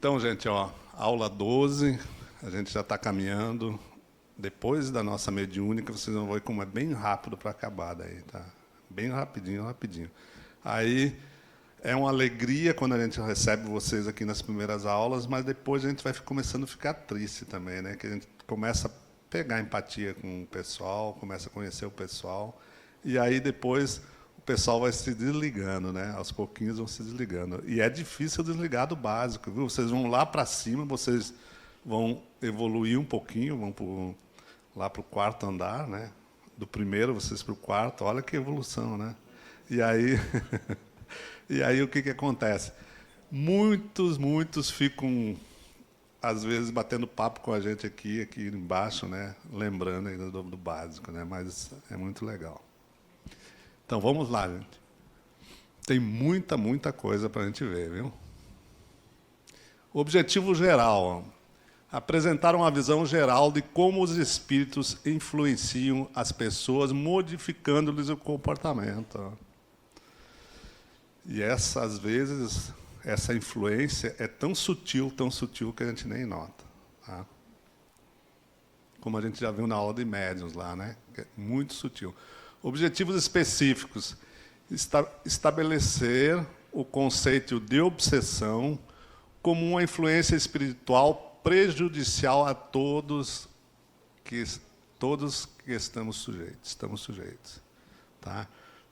Então, gente, ó, aula 12, a gente já está caminhando. Depois da nossa mediúnica, vocês vão ver como é bem rápido para acabar daí, tá? Bem rapidinho, rapidinho. Aí é uma alegria quando a gente recebe vocês aqui nas primeiras aulas, mas depois a gente vai começando a ficar triste também, né? Que a gente começa a pegar empatia com o pessoal, começa a conhecer o pessoal, e aí depois o pessoal vai se desligando, né? Aos pouquinhos vão se desligando. E é difícil desligar do básico, viu? Vocês vão lá para cima, vocês vão evoluir um pouquinho, vão lá para o quarto andar, né? Do primeiro vocês para o quarto, olha que evolução, né? E aí, e aí o que acontece? Muitos ficam, às vezes, batendo papo com a gente aqui embaixo, né? Lembrando ainda do básico, né? Mas é muito legal. Então, vamos lá, gente. Tem muita coisa para a gente ver, viu? O objetivo geral, ó, apresentar uma visão geral de como os espíritos influenciam as pessoas, modificando-lhes o comportamento. Ó. E às vezes, essa influência é tão sutil que a gente nem nota. Tá? Como a gente já viu na aula de médiuns lá, né? É muito sutil. Objetivos específicos. Estabelecer o conceito de obsessão como uma influência espiritual prejudicial a todos que estamos sujeitos. Tá?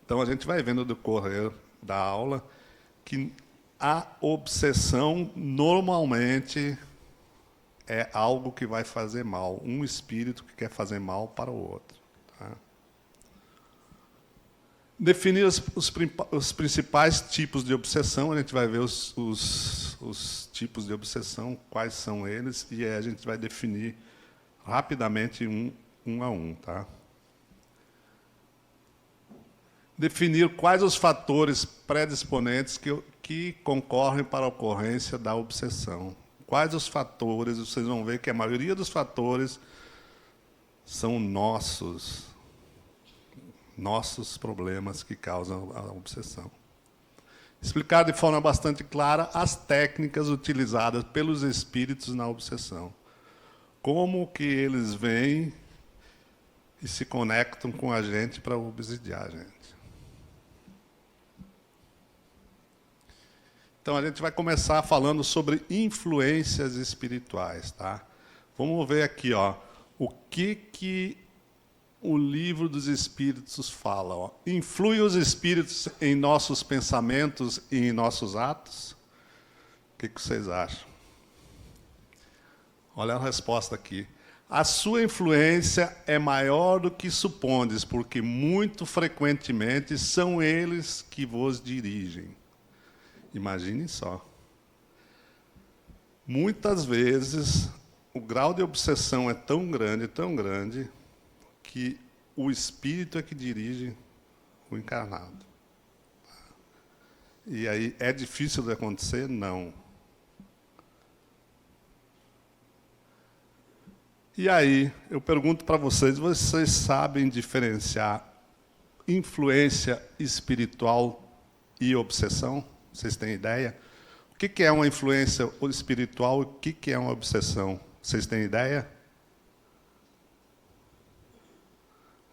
Então, a gente vai vendo no decorrer da aula que a obsessão, normalmente, é algo que vai fazer mal. Um espírito que quer fazer mal para o outro. Tá? Definir os principais tipos de obsessão, a gente vai ver os tipos de obsessão, quais são eles, e aí a gente vai definir rapidamente um a um. Tá? Definir quais os fatores predisponentes que concorrem para a ocorrência da obsessão. Quais os fatores, vocês vão ver que a maioria dos fatores são nossos problemas que causam a obsessão. Explicar de forma bastante clara as técnicas utilizadas pelos espíritos na obsessão. Como que eles vêm e se conectam com a gente para obsidiar a gente. Então, a gente vai começar falando sobre influências espirituais. Tá? Vamos ver aqui, ó, o que o livro dos Espíritos fala. Ó. Influi os Espíritos em nossos pensamentos e em nossos atos? O que vocês acham? Olha a resposta aqui. A sua influência é maior do que supondes, porque muito frequentemente são eles que vos dirigem. Imagine só. Muitas vezes, o grau de obsessão é tão grande, que o espírito é que dirige o encarnado. E aí, é difícil de acontecer? Não. E aí, eu pergunto para vocês sabem diferenciar influência espiritual e obsessão? Vocês têm ideia? O que é uma influência espiritual e o que é uma obsessão? Vocês têm ideia?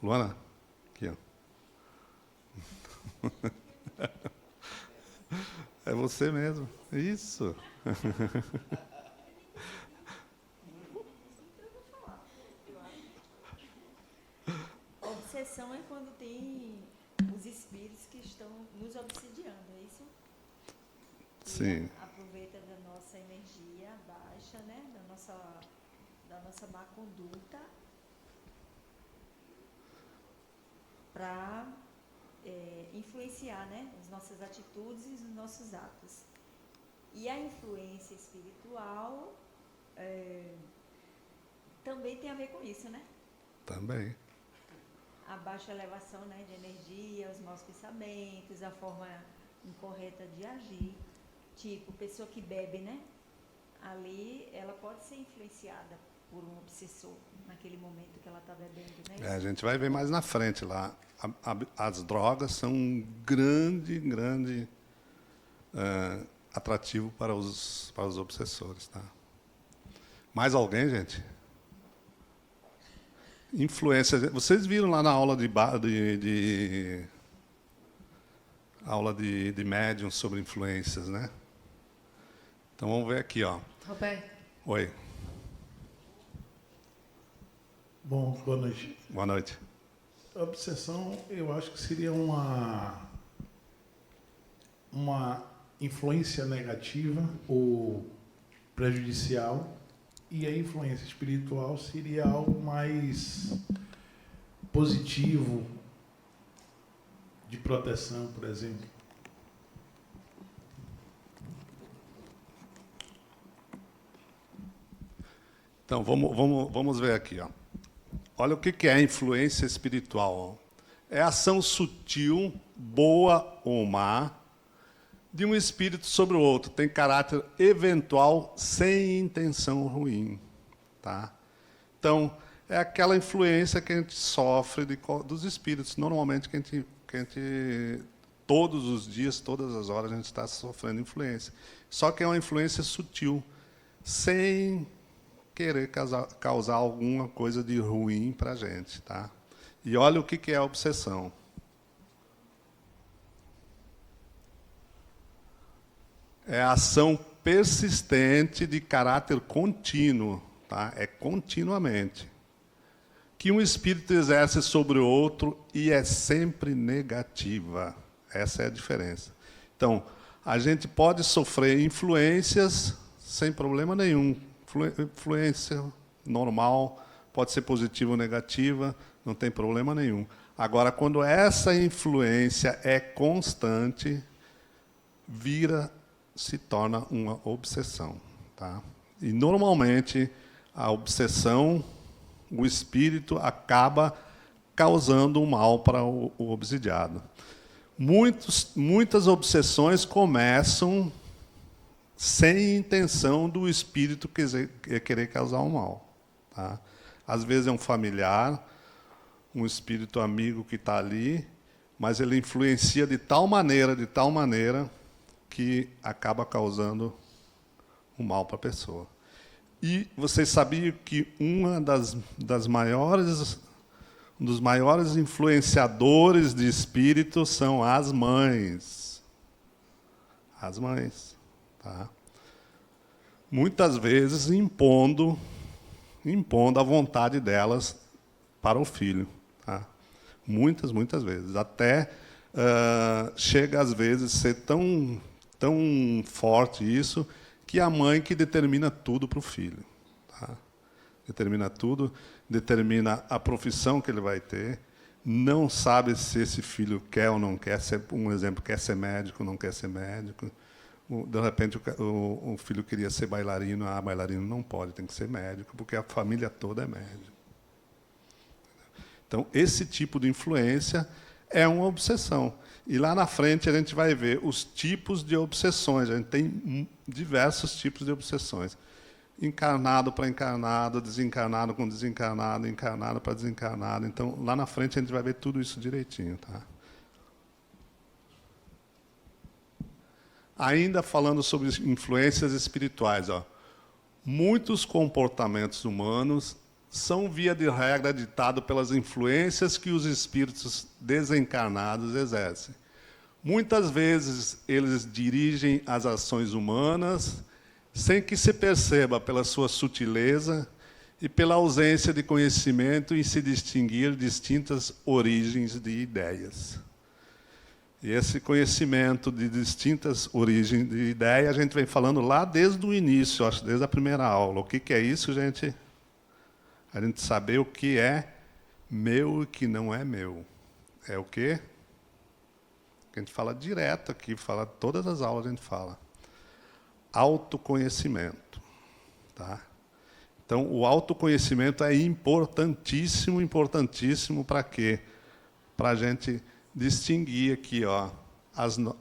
Luana? Aqui, ó. É você mesmo. Isso. Obsessão é quando tem os espíritos que estão nos obsidiando, é isso? Sim. Aproveita da nossa energia baixa, né? Da nossa má conduta para influenciar, né? As nossas atitudes e os nossos atos. E a influência espiritual também tem a ver com isso, né? Também. A baixa elevação, né, de energia, os maus pensamentos, a forma incorreta de agir. Tipo, pessoa que bebe, né? Ali, ela pode ser influenciada por um obsessor naquele momento que ela está bebendo, né? A gente vai ver mais na frente lá. As drogas são um grande atrativo para os obsessores. Tá? Mais alguém, gente? Influência. Vocês viram lá na aula de médium sobre influências, né? Então vamos ver aqui, ó. Roberto. Oi. Bom, boa noite. Boa noite. A obsessão, eu acho que seria uma influência negativa ou prejudicial, e a influência espiritual seria algo mais positivo, de proteção, por exemplo. Então, vamos ver aqui. Ó. Olha o que é a influência espiritual. Ó. É a ação sutil, boa ou má, de um espírito sobre o outro. Tem caráter eventual, sem intenção ruim. Tá? Então, é aquela influência que a gente sofre dos espíritos. Normalmente, que a gente, todos os dias, todas as horas, a gente está sofrendo influência. Só que é uma influência sutil, sem querer causar alguma coisa de ruim para a gente. Tá? E olha o que é a obsessão. É a ação persistente de caráter contínuo, tá? É continuamente, que um espírito exerce sobre o outro e é sempre negativa. Essa é a diferença. Então, a gente pode sofrer influências sem problema nenhum. Influência normal, pode ser positiva ou negativa, não tem problema nenhum. Agora, quando essa influência é constante, se torna uma obsessão. Tá? E, normalmente, a obsessão, o espírito acaba causando um mal para o obsidiado. Muitas obsessões começam sem intenção do espírito querer causar um mal. Tá? Às vezes é um familiar, um espírito amigo que está ali, mas ele influencia de tal maneira, que acaba causando um mal para a pessoa. E vocês sabiam que um dos maiores influenciadores de espíritos são as mães. As mães. Tá? Muitas vezes impondo a vontade delas para o filho. Tá? Muitas vezes. Até chega, às vezes, a ser tão forte isso, que é a mãe que determina tudo para o filho. Tá? Determina tudo, determina a profissão que ele vai ter, não sabe se esse filho quer ou não quer, um exemplo, quer ser médico, não quer ser médico. De repente, o filho queria ser bailarino, bailarino não pode, tem que ser médico, porque a família toda é médico. Então, esse tipo de influência é uma obsessão. E lá na frente a gente vai ver os tipos de obsessões. A gente tem diversos tipos de obsessões. Encarnado para encarnado, desencarnado com desencarnado, encarnado para desencarnado. Então, lá na frente a gente vai ver tudo isso direitinho. Tá? Ainda falando sobre influências espirituais. Ó. Muitos comportamentos humanos são, via de regra, ditados pelas influências que os espíritos desencarnados exercem. Muitas vezes, eles dirigem as ações humanas sem que se perceba pela sua sutileza e pela ausência de conhecimento em se distinguir distintas origens de ideias. E esse conhecimento de distintas origens de ideia, a gente vem falando lá desde o início, acho, desde a primeira aula. O que é isso, gente? A gente saber o que é meu e o que não é meu. É o quê? Que a gente fala direto aqui, fala todas as aulas a gente fala. Autoconhecimento. Tá? Então, o autoconhecimento é importantíssimo, importantíssimo para quê? Para a gente distinguir aqui, ó,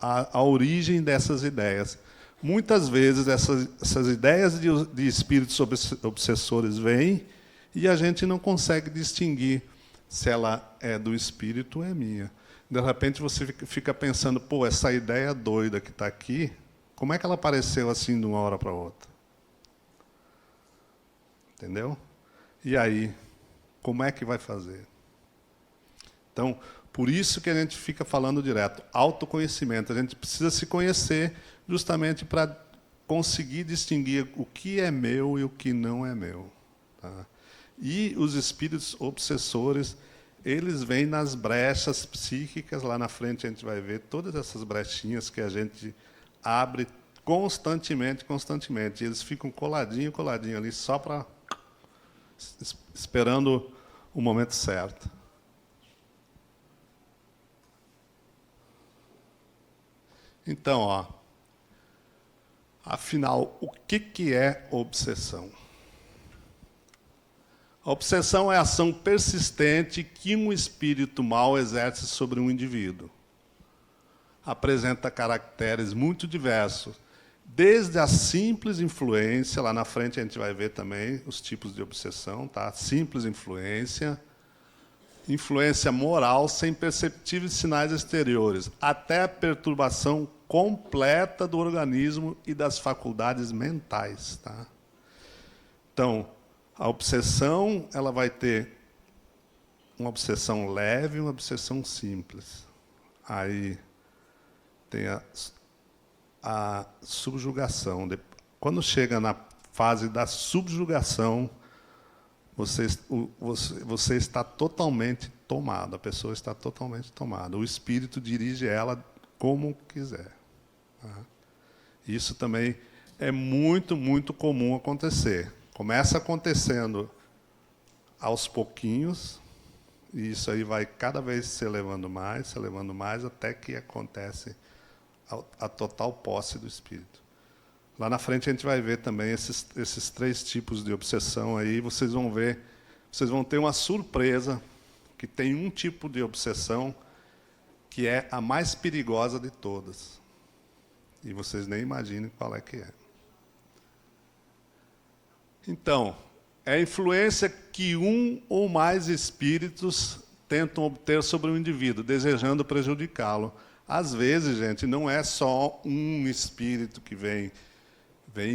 a origem dessas ideias. Muitas vezes essas ideias de espíritos obsessores vêm e a gente não consegue distinguir se ela é do espírito ou é minha. De repente você fica pensando, pô, essa ideia doida que está aqui, Como é que ela apareceu assim de uma hora para outra? Entendeu? E aí, como é que vai fazer? Então, por isso que a gente fica falando direto, autoconhecimento. A gente precisa se conhecer justamente para conseguir distinguir o que é meu e o que não é meu. Tá? E os espíritos obsessores, eles vêm nas brechas psíquicas, lá na frente a gente vai ver todas essas brechinhas que a gente abre constantemente. Eles ficam coladinho ali, só para esperando o momento certo. Então, ó, afinal, o que é obsessão? A obsessão é a ação persistente que um espírito mau exerce sobre um indivíduo. Apresenta caracteres muito diversos, desde a simples influência, lá na frente a gente vai ver também os tipos de obsessão, tá? Simples influência, influência moral sem perceptíveis sinais exteriores, até a perturbação completa do organismo e das faculdades mentais, tá? Então, a obsessão, ela vai ter uma obsessão leve e uma obsessão simples. Aí tem a subjugação. Quando chega na fase da subjugação, você está totalmente tomado, a pessoa está totalmente tomada. O espírito dirige ela como quiser. Tá? Isso também é muito, muito comum acontecer. Começa acontecendo aos pouquinhos, e isso aí vai cada vez se elevando mais, até que acontece a total posse do espírito. Lá na frente a gente vai ver também esses 3 tipos de obsessão aí, vocês vão ter uma surpresa, que tem um tipo de obsessão que é a mais perigosa de todas. E vocês nem imaginem qual é que é. Então, é a influência que um ou mais espíritos tentam obter sobre o indivíduo, desejando prejudicá-lo. Às vezes, gente, não é só um espírito que vem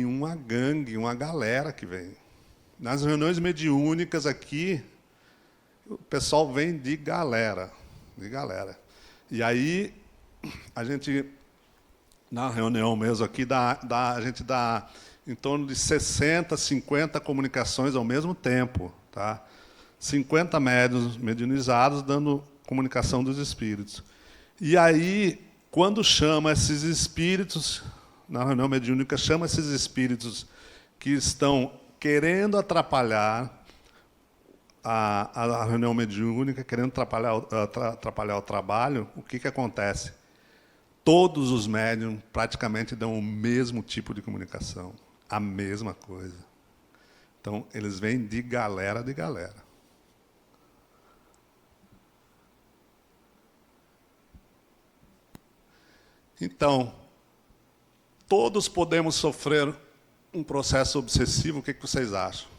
uma gangue, uma galera que vem. Nas reuniões mediúnicas aqui, o pessoal vem de galera. E aí, a gente, na reunião mesmo aqui, a gente dá em torno de 60, 50 comunicações ao mesmo tempo. Tá? 50 médiuns mediunizados dando comunicação dos espíritos. E aí, quando chama esses espíritos, na reunião mediúnica, chama esses espíritos que estão querendo atrapalhar a reunião mediúnica, querendo atrapalhar o trabalho, o que acontece? Todos os médiums praticamente dão o mesmo tipo de comunicação, a mesma coisa. Então, eles vêm de galera. Então, todos podemos sofrer um processo obsessivo, o que vocês acham?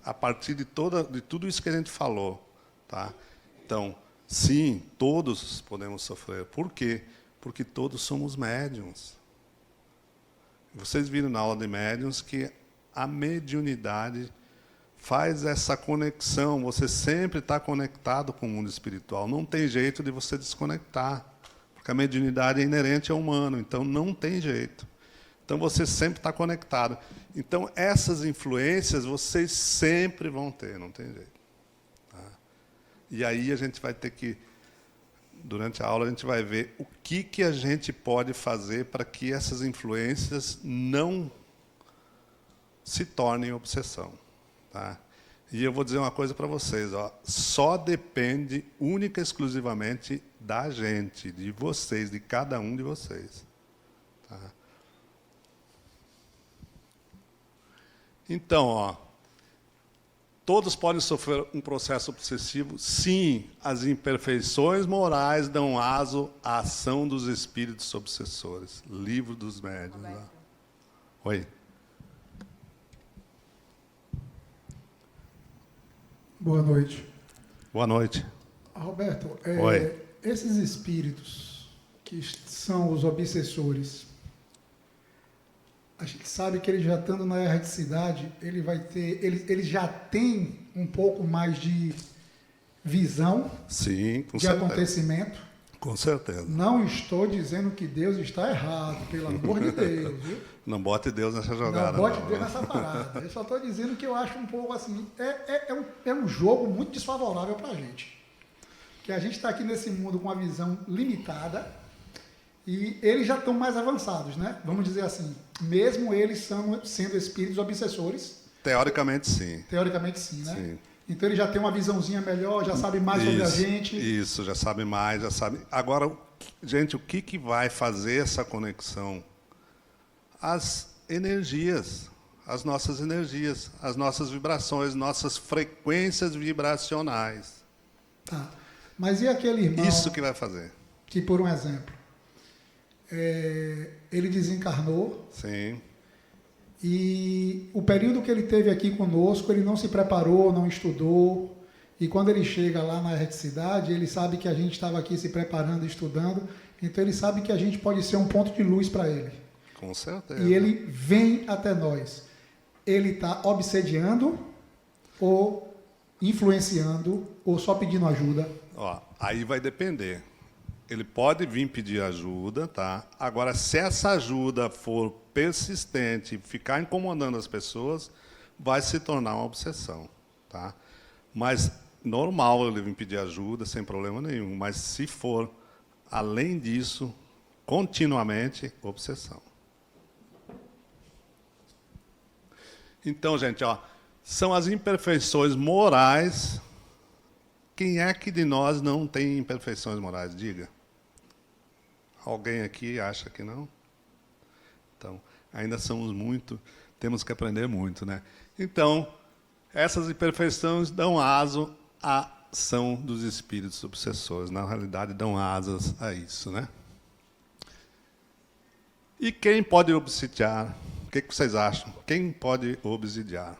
A partir de tudo isso que a gente falou. Tá? Então, sim, todos podemos sofrer. Por quê? Porque todos somos médiuns. Vocês viram na aula de médiuns que a mediunidade faz essa conexão. Você sempre está conectado com o mundo espiritual. Não tem jeito de você desconectar. Porque a mediunidade é inerente ao humano, então não tem jeito. Então você sempre está conectado. Então essas influências vocês sempre vão ter, não tem jeito. Tá? E aí a gente vai ter que, durante a aula, a gente vai ver o que a gente pode fazer para que essas influências não se tornem obsessão. Tá? E eu vou dizer uma coisa para vocês, ó, só depende única e exclusivamente da gente, de vocês, de cada um de vocês. Tá? Então, ó, todos podem sofrer um processo obsessivo? Sim, as imperfeições morais dão aso à ação dos espíritos obsessores. Livro dos Médiuns. Né? Oi. Boa noite. Boa noite. Roberto, Oi. Esses espíritos que são os obsessores, A gente sabe que ele já estando na erraticidade, ele já tem um pouco mais de visão Sim, com de certeza. acontecimento. Com certeza. Não estou dizendo que Deus está errado, pelo amor de Deus, viu? Não bote Deus nessa jogada. Não bote Deus nessa parada. Eu só estou dizendo que eu acho um pouco assim, é um jogo muito desfavorável para a gente. Que a gente está aqui nesse mundo com uma visão limitada e eles já estão mais avançados, né? Vamos dizer assim, mesmo eles sendo espíritos obsessores. Teoricamente, sim. Teoricamente, sim, né? Sim. Então ele já tem uma visãozinha melhor, já sabe mais sobre a gente. Isso, já sabe mais, já sabe. Agora, gente, o que vai fazer essa conexão? As energias, as nossas vibrações, nossas frequências vibracionais. Tá. Mas e aquele irmão Isso que vai fazer. que, por um exemplo, ele desencarnou Sim, e o período que ele teve aqui conosco, ele não se preparou, não estudou. E quando ele chega lá na erraticidade, ele sabe que a gente estava aqui se preparando, estudando. Então ele sabe que a gente pode ser um ponto de luz para ele. com certeza. E ele vem até nós. Ele está obsediando ou influenciando ou só pedindo ajuda? Ó, aí vai depender. Ele pode vir pedir ajuda, tá? Agora, se essa ajuda for persistente, ficar incomodando as pessoas, vai se tornar uma obsessão, tá? Mas normal ele vir pedir ajuda sem problema nenhum. Mas se for além disso, continuamente, obsessão. Então, gente, ó, são as imperfeições morais. Quem é que de nós não tem imperfeições morais? Diga. Alguém aqui acha que não? Então, ainda somos muito, temos que aprender muito, né? Então, essas imperfeições dão aso à ação dos espíritos obsessores. Na realidade, dão asas a isso, né? E quem pode obsidiar? O que vocês acham? Quem pode obsidiar?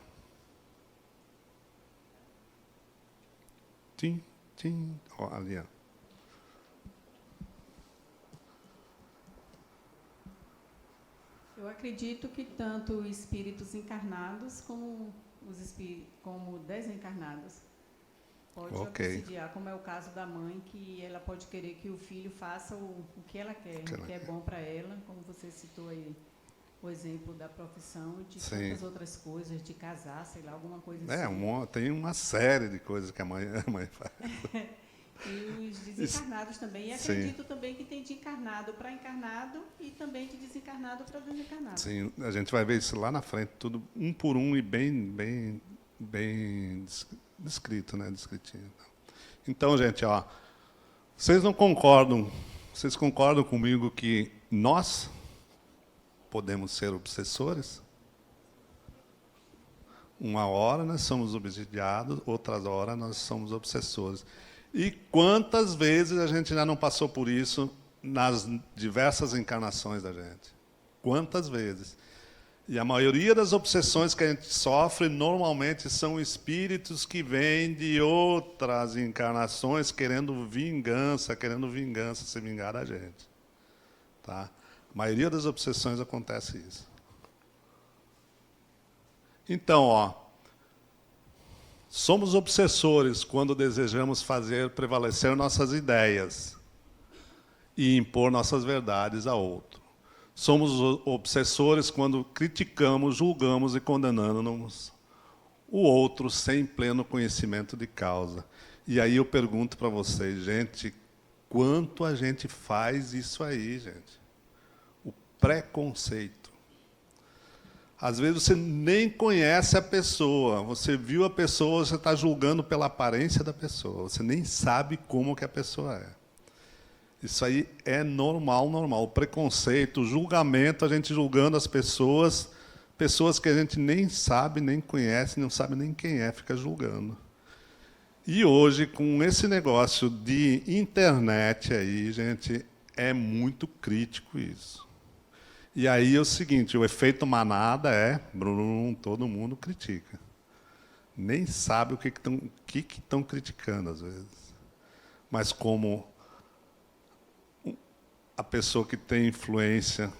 Tim, tim. Ó, ali, ó. Eu acredito que tanto espíritos encarnados como desencarnados pode obsidiar, como é o caso da mãe, que ela pode querer que o filho faça o que ela quer, o que é bom para ela, como você citou aí o exemplo da profissão e de tantas outras coisas, de casar, sei lá, alguma coisa assim. Tem uma série de coisas que a mãe faz. E os desencarnados também. E acredito também que tem de encarnado para encarnado e também de desencarnado para desencarnado. Sim, a gente vai ver isso lá na frente, tudo um por um e bem descrito, né? Descritinho. Então, gente, ó, vocês concordam comigo que nós podemos ser obsessores? Uma hora nós somos obsidiados, outras horas nós somos obsessores. E quantas vezes a gente já não passou por isso nas diversas encarnações da gente? Quantas vezes? E a maioria das obsessões que a gente sofre, normalmente, são espíritos que vêm de outras encarnações querendo vingança, se vingar da gente. Tá? A maioria das obsessões acontece isso. Então, ó, somos obsessores quando desejamos fazer prevalecer nossas ideias e impor nossas verdades a outro. Somos obsessores quando criticamos, julgamos e condenamos o outro sem pleno conhecimento de causa. E aí eu pergunto para vocês, gente, quanto a gente faz isso aí, gente? O preconceito. Às vezes você nem conhece a pessoa, você viu a pessoa, você está julgando pela aparência da pessoa, você nem sabe como que a pessoa é. Isso aí é normal. O preconceito, o julgamento, a gente julgando as pessoas que a gente nem sabe, nem conhece, não sabe nem quem é, fica julgando. E hoje, com esse negócio de internet aí, gente, é muito crítico isso. E aí é o seguinte, o efeito manada é, todo mundo critica. Nem sabe o que estão criticando, às vezes. Mas como a pessoa que tem influência,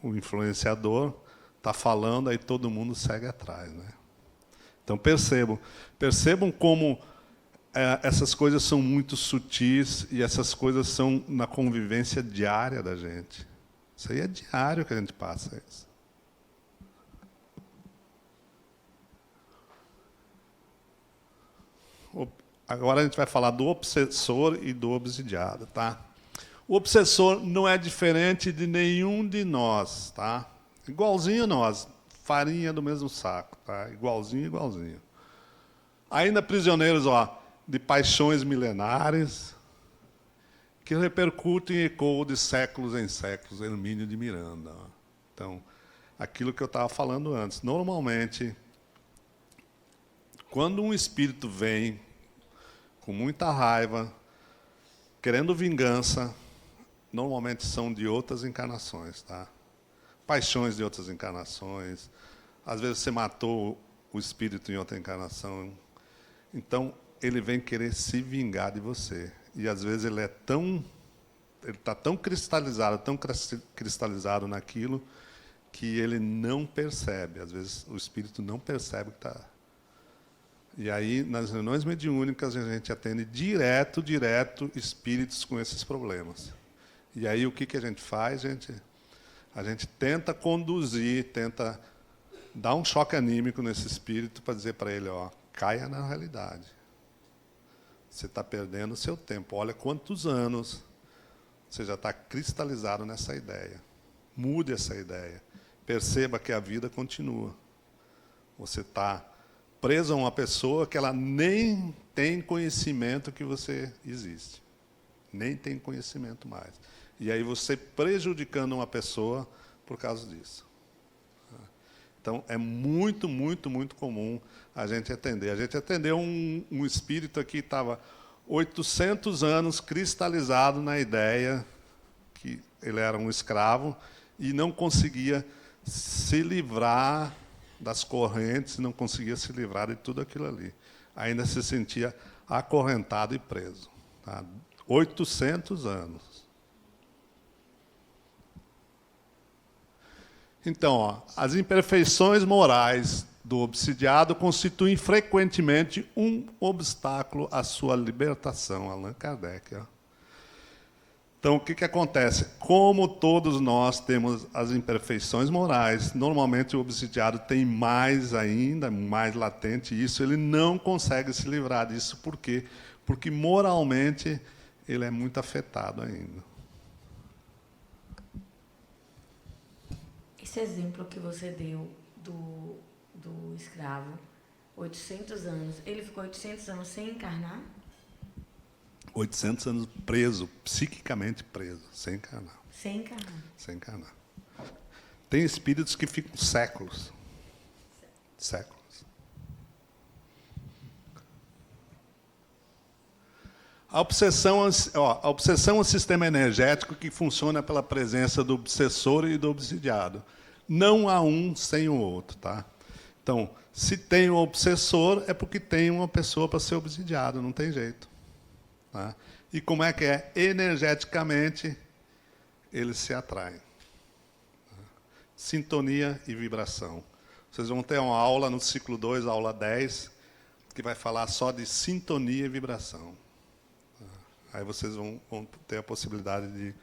o influenciador está falando, aí todo mundo segue atrás, né? Então percebam como essas coisas são muito sutis e essas coisas são na convivência diária da gente. Isso aí é diário que a gente passa isso. Agora a gente vai falar do obsessor e do obsidiado, tá? O obsessor não é diferente de nenhum de nós, tá? Igualzinho a nós, farinha do mesmo saco, tá? Igualzinho, igualzinho. Ainda prisioneiros, de paixões milenares que repercutem e ecoam de séculos em séculos, Hermínio de Miranda. Então, aquilo que eu estava falando antes, normalmente, quando um espírito vem com muita raiva, querendo vingança, normalmente são de outras encarnações, tá? Paixões de outras encarnações. Às vezes você matou o espírito em outra encarnação. Então, ele vem querer se vingar de você. E às vezes ele está tão cristalizado naquilo que ele não percebe. Às vezes o espírito não percebe que está. E aí, nas reuniões mediúnicas, a gente atende direto espíritos com esses problemas. E aí, o que a gente faz, gente? A gente tenta conduzir, tenta dar um choque anímico nesse espírito para dizer para ele, caia na realidade. Você está perdendo o seu tempo. Olha quantos anos você já está cristalizado nessa ideia. Mude essa ideia. Perceba que a vida continua. Você está preso a uma pessoa que ela nem tem conhecimento que você existe. Nem tem conhecimento mais. E aí você prejudicando uma pessoa por causa disso. Então, é muito, muito, muito comum a gente atender. A gente atendeu um espírito aqui que estava 800 anos cristalizado na ideia que ele era um escravo e não conseguia se livrar das correntes, não conseguia se livrar de tudo aquilo ali. Ainda se sentia acorrentado e preso. Tá? 800 anos. Então, as imperfeições morais do obsidiado constituem frequentemente um obstáculo à sua libertação. Allan Kardec. Então, o que acontece? Como todos nós temos as imperfeições morais, normalmente o obsidiado tem mais ainda, mais latente isso, ele não consegue se livrar disso. Por quê? Porque moralmente ele é muito afetado ainda. Esse exemplo que você deu do escravo, 800 anos, ele ficou 800 anos sem encarnar? 800 anos preso, psiquicamente preso, sem encarnar. Sem encarnar. Sem encarnar. Tem espíritos que ficam séculos. Séculos. A obsessão é um sistema energético que funciona pela presença do obsessor e do obsidiado. Não há um sem o outro, tá? Então, se tem um obsessor, é porque tem uma pessoa para ser obsidiado, não tem jeito. Tá? E como é que é? Energeticamente, eles se atraem. Tá? Sintonia e vibração. Vocês vão ter uma aula no ciclo 2, aula 10, que vai falar só de sintonia e vibração. Tá? Aí vocês vão ter a possibilidade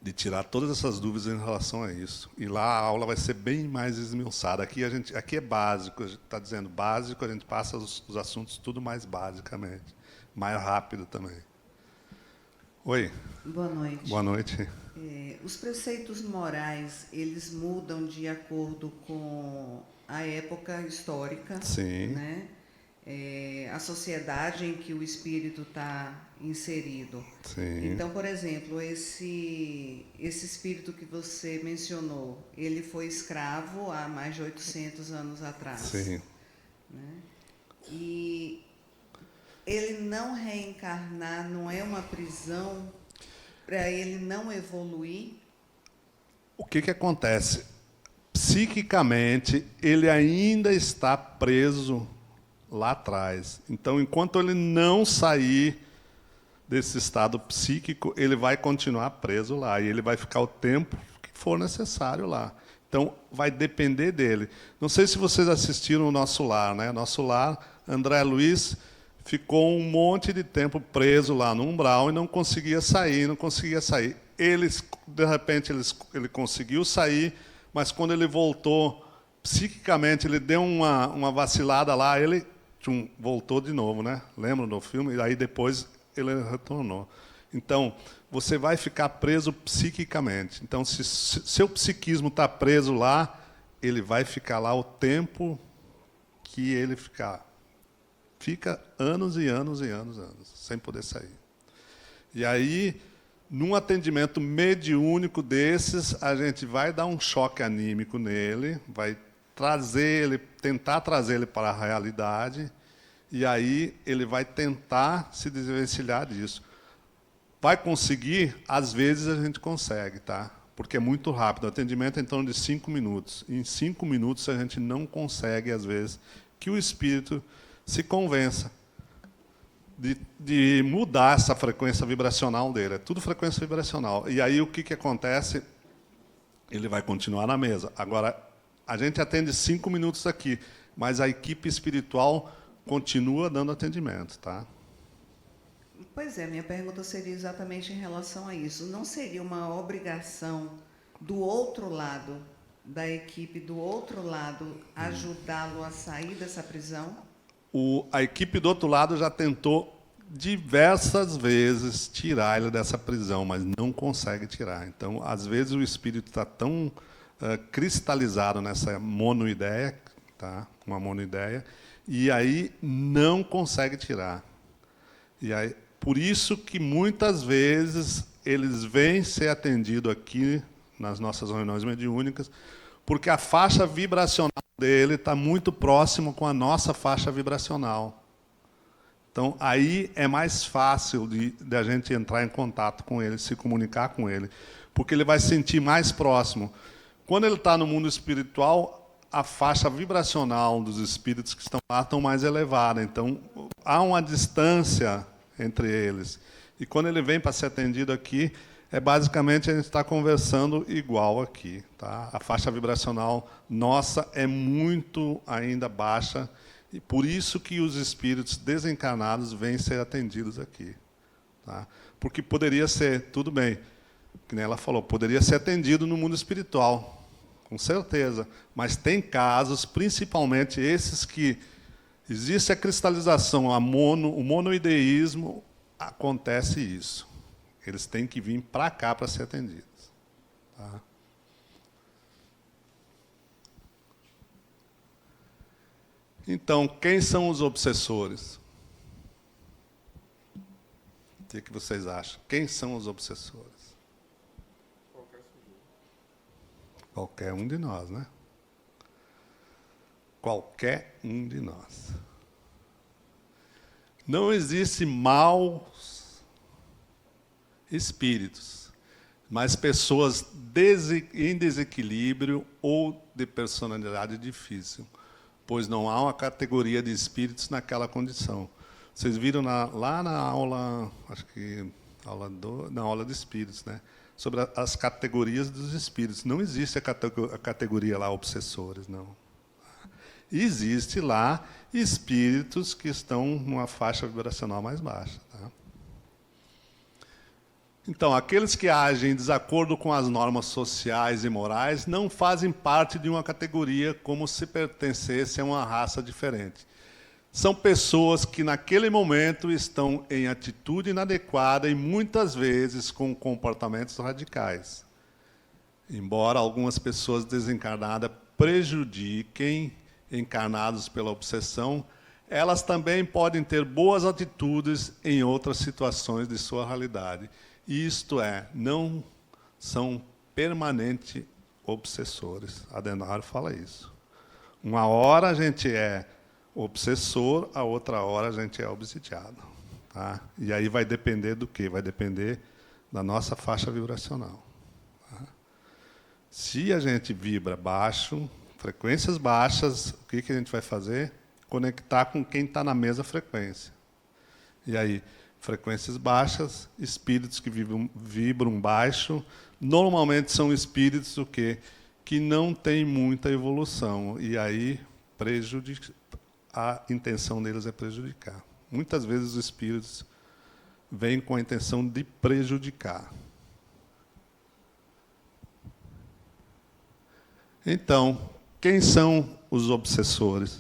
de tirar todas essas dúvidas em relação a isso. E lá a aula vai ser bem mais esmiuçada. Aqui é básico, a gente está dizendo básico, a gente passa os assuntos tudo mais basicamente, mais rápido também. Oi. Boa noite. Boa noite. Os preceitos morais, eles mudam de acordo com a época histórica, Sim. Né? A sociedade em que o espírito está inserido. Sim. Então, por exemplo, esse espírito que você mencionou, ele foi escravo há mais de 800 anos atrás. Sim. Né? E ele não reencarnar não é uma prisão para ele não evoluir? O que acontece? Psiquicamente, ele ainda está preso lá atrás. Então, enquanto ele não sair desse estado psíquico, ele vai continuar preso lá, e ele vai ficar o tempo que for necessário lá. Então, vai depender dele. Não sei se vocês assistiram o Nosso Lar, né? Nosso Lar, André Luiz ficou um monte de tempo preso lá no umbral e não conseguia sair, não conseguia sair. De repente, ele conseguiu sair, mas quando ele voltou, psiquicamente, ele deu uma vacilada lá, ele voltou de novo, né? Lembram do filme? E aí depois ele retornou. Então, você vai ficar preso psiquicamente. Então, se seu psiquismo está preso lá, ele vai ficar lá o tempo que ele ficar. Fica anos e anos e anos, sem poder sair. E aí, num atendimento mediúnico desses, a gente vai dar um choque anímico nele, vai tentar trazer ele para a realidade, e aí ele vai tentar se desvencilhar disso. Vai conseguir? Às vezes a gente consegue, tá? Porque é muito rápido. O atendimento é em torno de 5 minutos. Em 5 minutos a gente não consegue, às vezes, que o espírito se convença de mudar essa frequência vibracional dele. É tudo frequência vibracional. E aí o que acontece? Ele vai continuar na mesa. Agora, a gente atende 5 minutos aqui, mas a equipe espiritual continua dando atendimento, tá? Pois é, minha pergunta seria exatamente em relação a isso. Não seria uma obrigação do outro lado, da equipe do outro lado, ajudá-lo a sair dessa prisão? A equipe do outro lado já tentou diversas vezes tirar ele dessa prisão, mas não consegue tirar. Então, às vezes, o espírito está tão cristalizado nessa monoideia, tá? Uma monoideia, e aí não consegue tirar. E aí, por isso que, muitas vezes, eles vêm ser atendidos aqui, nas nossas reuniões mediúnicas, porque a faixa vibracional dele está muito próximo com a nossa faixa vibracional. Então, aí é mais fácil de a gente entrar em contato com ele, se comunicar com ele, porque ele vai se sentir mais próximo. Quando ele está no mundo espiritual, a faixa vibracional dos espíritos que estão lá estão mais elevada. Então, há uma distância entre eles. E quando ele vem para ser atendido aqui, basicamente a gente está conversando igual aqui. Tá? A faixa vibracional nossa é muito ainda baixa, e por isso que os espíritos desencarnados vêm ser atendidos aqui. Tá? Porque poderia ser, tudo bem, que nem ela falou, poderia ser atendido no mundo espiritual, com certeza, mas tem casos, principalmente esses que existe a cristalização, o monoideísmo, acontece isso. Eles têm que vir para cá para ser atendidos. Tá? Então, quem são os obsessores? O que vocês acham? Quem são os obsessores? Qualquer um de nós, né? Qualquer um de nós. Não existe maus espíritos, mas pessoas em desequilíbrio ou de personalidade difícil, pois não há uma categoria de espíritos naquela condição. Vocês viram lá na aula, acho que na aula de espíritos, né? Sobre as categorias dos espíritos. Não existe a categoria lá obsessores, não. Existe lá espíritos que estão numa faixa vibracional mais baixa. Tá? Então, aqueles que agem em desacordo com as normas sociais e morais não fazem parte de uma categoria como se pertencessem a uma raça diferente. São pessoas que, naquele momento, estão em atitude inadequada e, muitas vezes, com comportamentos radicais. Embora algumas pessoas desencarnadas prejudiquem encarnados pela obsessão, elas também podem ter boas atitudes em outras situações de sua realidade. Isto é, não são permanentes obsessores. Adenauer fala isso. Uma hora a gente é obsessor, a outra hora a gente é obsidiado. Tá? E aí vai depender do quê? Vai depender da nossa faixa vibracional. Tá? Se a gente vibra baixo, frequências baixas, o que a gente vai fazer? Conectar com quem está na mesma frequência. E aí, Frequências baixas, espíritos que vibram baixo, normalmente são espíritos o quê? Que não têm muita evolução, e aí a intenção deles é prejudicar. Muitas vezes os espíritos vêm com a intenção de prejudicar. Então, quem são os obsessores?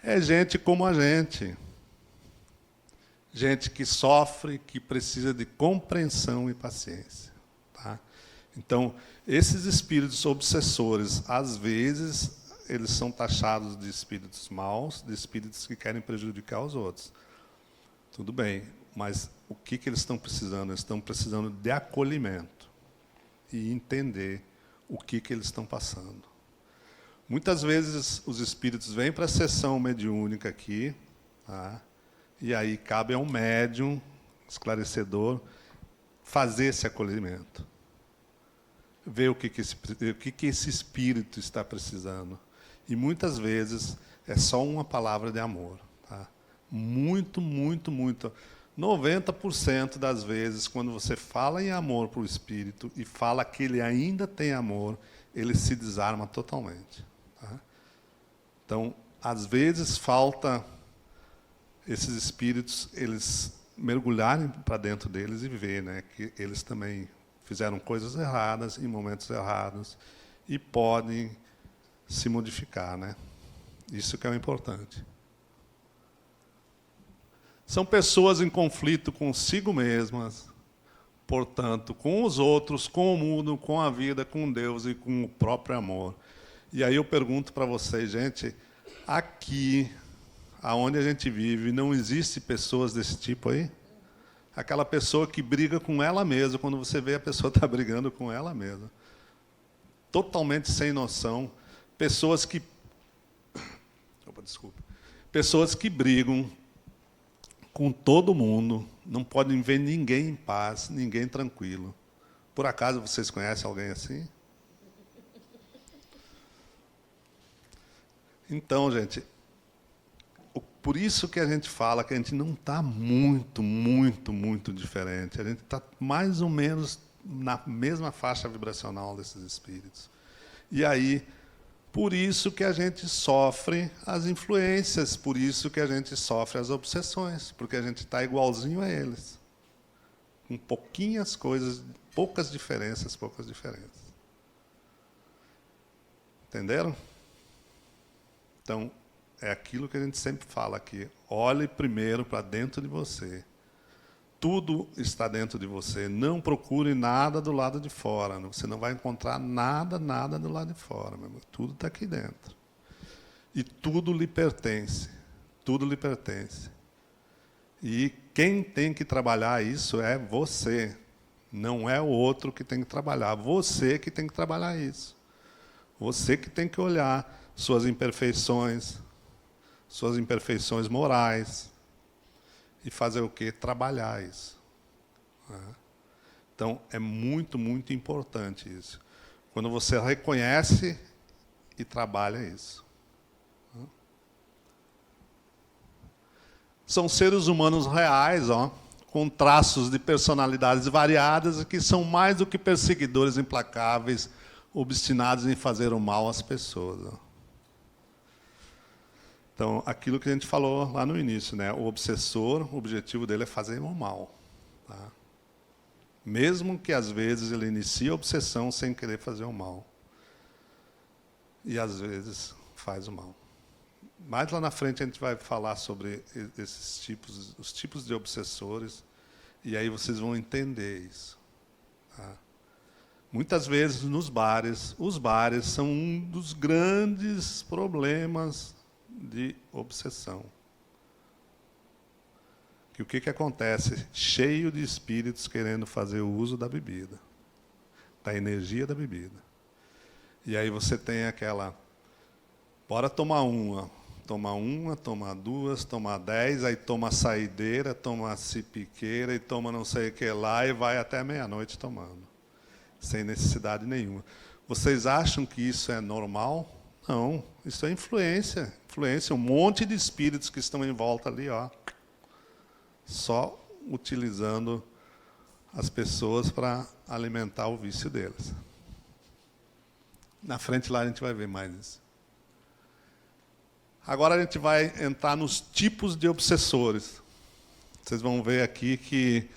É gente como a gente. Gente que sofre, que precisa de compreensão e paciência. Tá? Então, esses espíritos obsessores, às vezes, eles são taxados de espíritos maus, de espíritos que querem prejudicar os outros. Tudo bem, mas o que eles estão precisando? Eles estão precisando de acolhimento e entender o que eles estão passando. Muitas vezes os espíritos vêm para a sessão mediúnica aqui, tá? E aí cabe a um médium esclarecedor fazer esse acolhimento. Ver o que esse espírito está precisando. E muitas vezes é só uma palavra de amor. Tá? Muito, muito, muito. 90% das vezes, quando você fala em amor para o espírito e fala que ele ainda tem amor, ele se desarma totalmente. Tá? Então, às vezes, falta esses espíritos eles mergulharem para dentro deles e ver, né, que eles também fizeram coisas erradas em momentos errados e podem se modificar, né? Isso que é o importante. São pessoas em conflito consigo mesmas, portanto, com os outros, com o mundo, com a vida, com Deus e com o próprio amor. E aí eu pergunto para vocês, gente, aqui, aonde a gente vive, não existe pessoas desse tipo aí? Aquela pessoa que briga com ela mesma, quando você vê a pessoa está brigando com ela mesma. Totalmente sem noção. Pessoas que... Pessoas que brigam com todo mundo, não podem ver ninguém em paz, ninguém tranquilo. Por acaso vocês conhecem alguém assim? Então, gente, por isso que a gente fala que a gente não está muito, muito, muito diferente. A gente está mais ou menos na mesma faixa vibracional desses espíritos. E aí, por isso que a gente sofre as influências, por isso que a gente sofre as obsessões, porque a gente está igualzinho a eles. Com pouquinhas coisas, poucas diferenças. Entenderam? Então, é aquilo que a gente sempre fala aqui. Olhe primeiro para dentro de você. Tudo está dentro de você. Não procure nada do lado de fora. Você não vai encontrar nada do lado de fora. Meu irmão. Tudo está aqui dentro. E tudo lhe pertence. Tudo lhe pertence. E quem tem que trabalhar isso é você. Não é o outro que tem que trabalhar. Você que tem que trabalhar isso. Você que tem que olhar suas imperfeições morais, e fazer o quê? Trabalhar isso. Então, é muito, muito importante isso. Quando você reconhece e trabalha isso. São seres humanos reais, ó, com traços de personalidades variadas, que são mais do que perseguidores implacáveis, obstinados em fazer o mal às pessoas. Ó. Então, aquilo que a gente falou lá no início, né? O obsessor, o objetivo dele é fazer o mal. Tá? Mesmo que, às vezes, ele inicie a obsessão sem querer fazer o mal. E, às vezes, faz o mal. Mais lá na frente, a gente vai falar sobre esses tipos, os tipos de obsessores, e aí vocês vão entender isso. Tá? Muitas vezes, nos bares, os bares são um dos grandes problemas de obsessão. Que o que acontece? Cheio de espíritos querendo fazer o uso da bebida, da energia da bebida. E aí você tem aquela, bora tomar uma, toma duas, toma 10, aí toma saideira, toma cipiqueira, e toma não sei o que lá, e vai até meia-noite tomando, sem necessidade nenhuma. Vocês acham que isso é normal? Não, isso é influência, um monte de espíritos que estão em volta ali, ó, só utilizando as pessoas para alimentar o vício deles. Na frente lá a gente vai ver mais isso. Agora a gente vai entrar nos tipos de obsessores. Vocês vão ver aqui que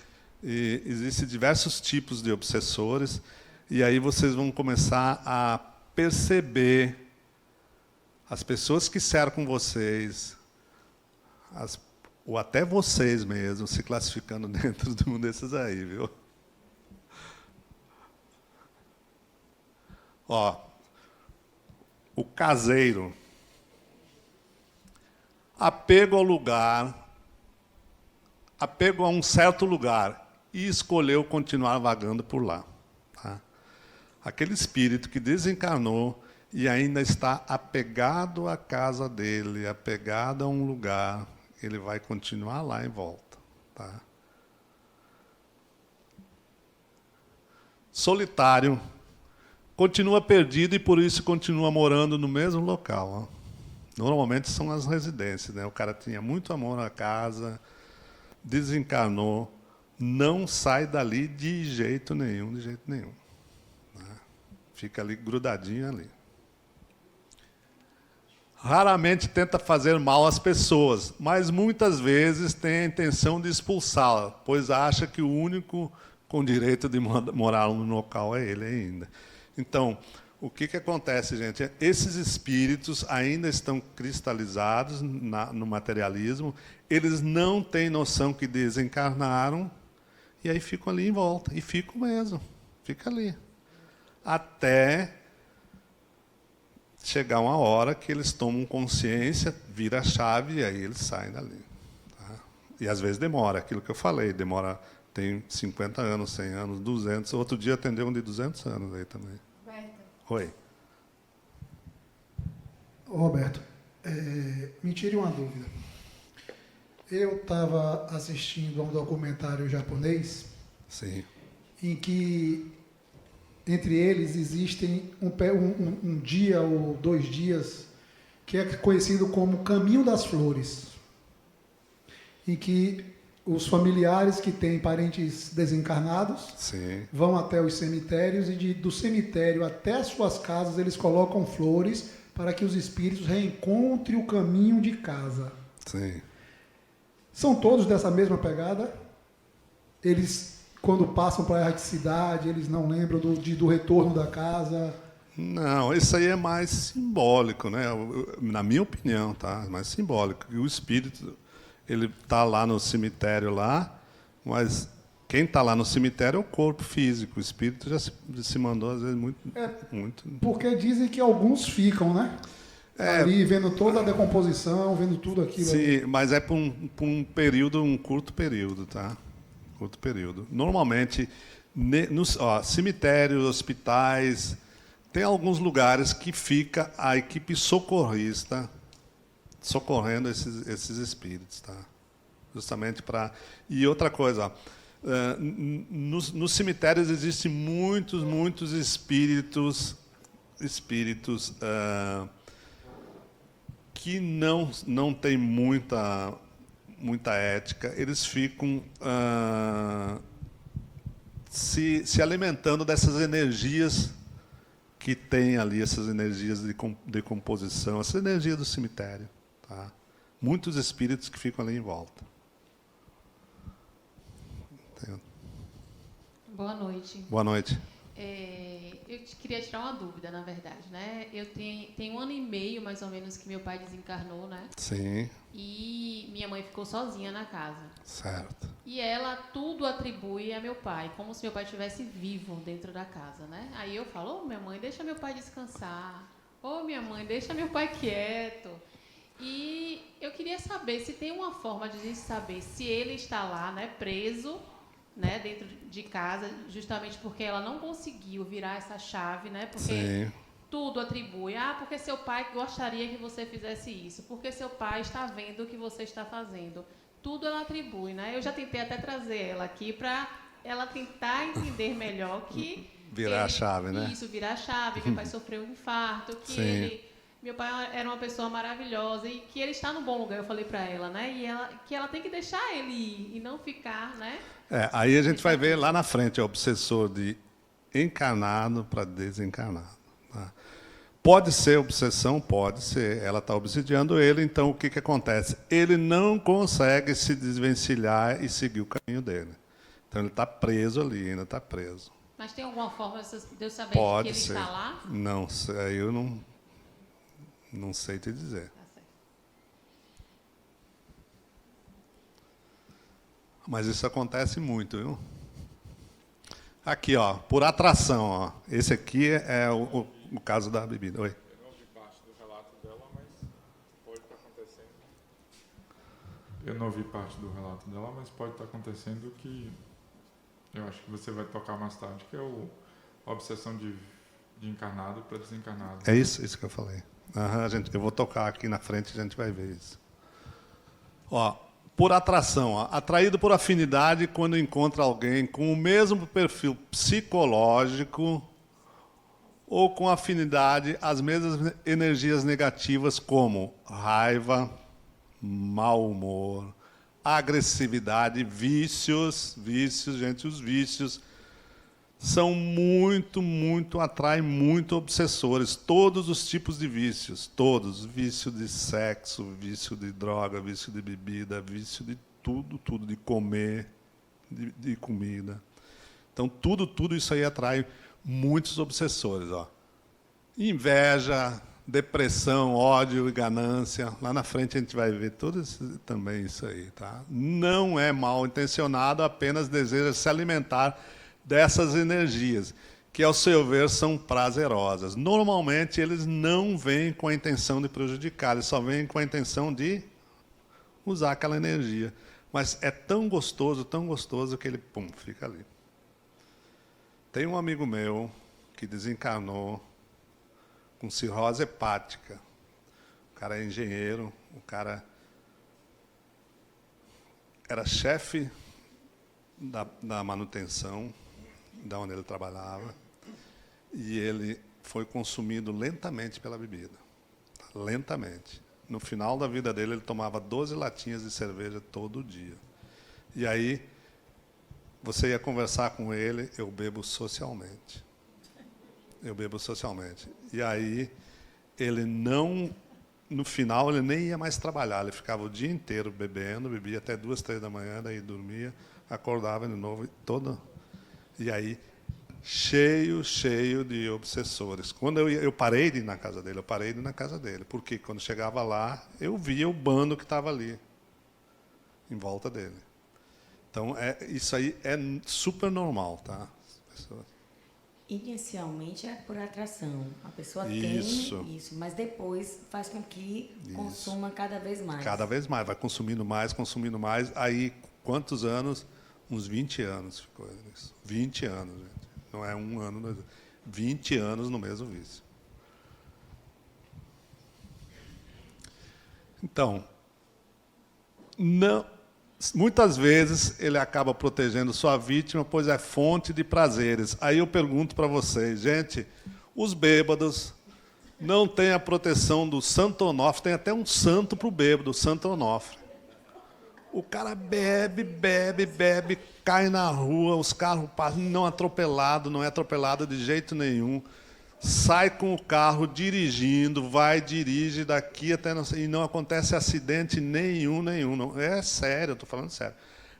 existem diversos tipos de obsessores, e aí vocês vão começar a perceber as pessoas que cercam vocês, ou até vocês mesmos, se classificando dentro de um desses aí, viu? Ó, o caseiro. Apego ao lugar, apego a um certo lugar, e escolheu continuar vagando por lá. Tá? Aquele espírito que desencarnou e ainda está apegado à casa dele, apegado a um lugar, ele vai continuar lá em volta. Tá? Solitário, continua perdido e por isso continua morando no mesmo local. Ó. Normalmente são as residências, né? O cara tinha muito amor à casa, desencarnou, não sai dali de jeito nenhum, né? Fica ali grudadinho ali. Raramente tenta fazer mal às pessoas, mas muitas vezes tem a intenção de expulsá-la, pois acha que o único com direito de morar no local é ele ainda. Então, o que acontece, gente? Esses espíritos ainda estão cristalizados no materialismo, eles não têm noção que desencarnaram, e aí ficam ali em volta. E ficam mesmo, fica ali. Até chegar uma hora que eles tomam consciência, vira a chave, e aí eles saem dali. Tá? E às vezes demora, aquilo que eu falei, demora, tem 50 anos, 100 anos, 200, outro dia atendeu um de 200 anos aí também. Oi. Roberto, me tire uma dúvida. Eu estava assistindo a um documentário japonês. Sim. Em que, entre eles, existem um dia ou 2 dias que é conhecido como Caminho das Flores, em que os familiares que têm parentes desencarnados Sim. vão até os cemitérios e do cemitério até as suas casas eles colocam flores para que os espíritos reencontrem o caminho de casa. Sim. São todos dessa mesma pegada? Eles, quando passam para a erraticidade, eles não lembram do retorno da casa? Não, isso aí é mais simbólico, né? Na minha opinião, tá? Mais simbólico. O espírito, ele está lá no cemitério lá, mas quem está lá no cemitério é o corpo físico. O espírito já se mandou, às vezes, muito... Porque dizem que alguns ficam, né? Ali vendo toda a decomposição, vendo tudo aquilo. Sim, ali. mas é por um período, um curto período, tá? Curto período. Normalmente, nos cemitérios, hospitais, tem alguns lugares que fica a equipe socorrista socorrendo esses espíritos, tá? Justamente para... E outra coisa, nos cemitérios existem muitos espíritos que não têm muita ética, eles ficam se alimentando dessas energias que tem ali, essas energias de decomposição, essa energia do cemitério. Tá? Muitos espíritos que ficam ali em volta. Boa noite. Boa noite. Eu queria tirar uma dúvida, na verdade, né? Eu tenho 1 ano e meio, mais ou menos, que meu pai desencarnou, né? Sim. E minha mãe ficou sozinha na casa. Certo. E ela tudo atribui a meu pai, como se meu pai estivesse vivo dentro da casa, né? Aí eu falo, minha mãe, deixa meu pai descansar. Minha mãe, deixa meu pai quieto. E eu queria saber se tem uma forma de a gente saber se ele está lá, né, preso, né, dentro de casa, justamente porque ela não conseguiu virar essa chave, né? Porque Sim. tudo atribui. Porque seu pai gostaria que você fizesse isso, porque seu pai está vendo o que você está fazendo. Tudo ela atribui, né? Eu já tentei até trazer ela aqui para ela tentar entender melhor que... Virar a chave, né? Isso, virar a chave. Meu pai sofreu um infarto, que Sim. ele meu pai era uma pessoa maravilhosa e que ele está no bom lugar, eu falei para ela, né? E que ela tem que deixar ele ir e não ficar, né? Aí a gente vai ver lá na frente o obsessor de encarnado para desencarnado. Tá? Pode ser obsessão, pode ser. Ela está obsidiando ele, então o que acontece? Ele não consegue se desvencilhar e seguir o caminho dele. Então ele está preso ali, ainda está preso. Mas tem alguma forma de eu saber Pode que ele ser. está lá? Não, aí eu não sei te dizer. Tá certo. Mas isso acontece muito, viu? Aqui, ó, por atração, ó. Esse aqui é o caso da bebida. Oi. Eu não vi parte do relato dela, mas pode estar acontecendo. Eu não vi parte do relato dela, mas pode estar acontecendo que eu acho que você vai tocar mais tarde, que é a obsessão de encarnado para desencarnado. É isso que eu falei. Eu vou tocar aqui na frente e a gente vai ver isso. Ó, por atração, ó, atraído por afinidade quando encontra alguém com o mesmo perfil psicológico ou com afinidade às mesmas energias negativas como raiva, mau humor, agressividade, vícios, gente, os vícios são atraem muito obsessores, todos os tipos de vícios, todos, vício de sexo, vício de droga, vício de bebida, vício de tudo, de comer, de comida. Então, tudo isso aí atrai muitos obsessores. Ó. Inveja, depressão, ódio e ganância. Lá na frente a gente vai ver também isso aí. Tá? Não é mal intencionado, apenas deseja se alimentar dessas energias, que, ao seu ver, são prazerosas. Normalmente, eles não vêm com a intenção de prejudicar, eles só vêm com a intenção de usar aquela energia. Mas é tão gostoso que ele, fica ali. Tem um amigo meu que desencarnou com cirrose hepática. O cara é engenheiro, o cara era chefe da manutenção, da onde ele trabalhava, e ele foi consumido lentamente pela bebida. Lentamente. No final da vida dele, ele tomava 12 latinhas de cerveja todo dia. E aí, você ia conversar com ele, eu bebo socialmente. E aí, ele não... No final, ele nem ia mais trabalhar, ele ficava o dia inteiro bebendo, bebia até 2, 3 da manhã, daí dormia, acordava de novo, E aí, cheio de obsessores. Quando eu parei de ir na casa dele, porque quando chegava lá, eu via o bando que estava ali, em volta dele. Então, isso aí é super normal, tá? Inicialmente é por atração. A pessoa tem isso, mas depois faz com que consuma cada vez mais. Cada vez mais, vai consumindo mais. Aí, quantos anos? Uns 20 anos ficou isso. 20 anos, gente. Não é um ano, 20 anos no mesmo vício. Então, muitas vezes ele acaba protegendo sua vítima, pois é fonte de prazeres. Aí eu pergunto para vocês, gente, os bêbados não têm a proteção do Santo Onofre, tem até um santo para o bêbado, o Santo Onofre. O cara bebe, cai na rua, os carros passam, não é atropelado de jeito nenhum. Sai com o carro dirigindo, dirige daqui até... E não acontece acidente nenhum. Não. É sério, eu estou falando sério.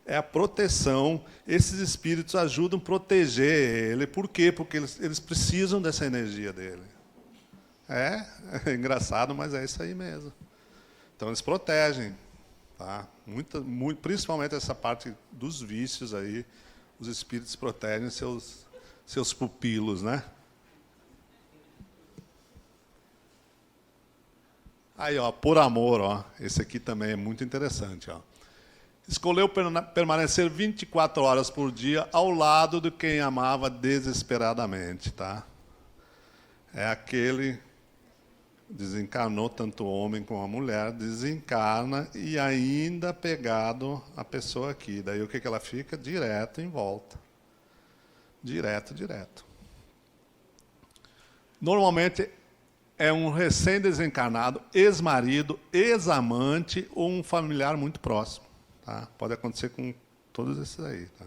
É a proteção. Esses espíritos ajudam a proteger ele. Por quê? Porque eles precisam dessa energia dele. É engraçado, mas é isso aí mesmo. Então, eles protegem. Tá? Principalmente essa parte dos vícios aí, os espíritos protegem seus pupilos, né? Aí, ó, por amor, ó, esse aqui também é muito interessante, ó. Escolheu permanecer 24 horas por dia ao lado de quem amava desesperadamente, tá? É aquele desencarnou tanto o homem como a mulher, desencarna e ainda pegado a pessoa aqui. Daí o que ela fica? Direto em volta. Direto. Normalmente, é um recém-desencarnado, ex-marido, ex-amante ou um familiar muito próximo. Tá? Pode acontecer com todos esses aí. Tá?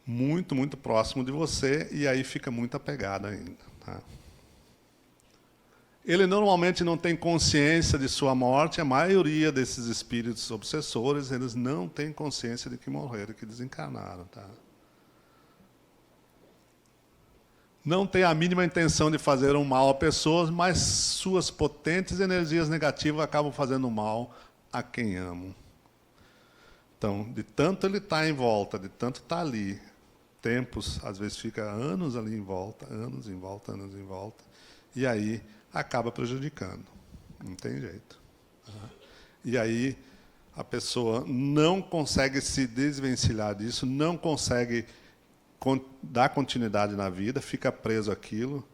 Muito, muito próximo de você, e aí fica muito apegado ainda. Tá? Ele normalmente não tem consciência de sua morte. A maioria desses espíritos obsessores, eles não têm consciência de que morreram, que desencarnaram. Tá? Não tem a mínima intenção de fazer um mal a pessoas, mas suas potentes energias negativas acabam fazendo mal a quem amam. Então, de tanto ele está em volta, de tanto está ali, tempos, às vezes fica anos ali em volta, anos em volta, anos em volta, e aí acaba prejudicando. Não tem jeito. E aí a pessoa não consegue se desvencilhar disso, não consegue dar continuidade na vida, fica preso àquilo,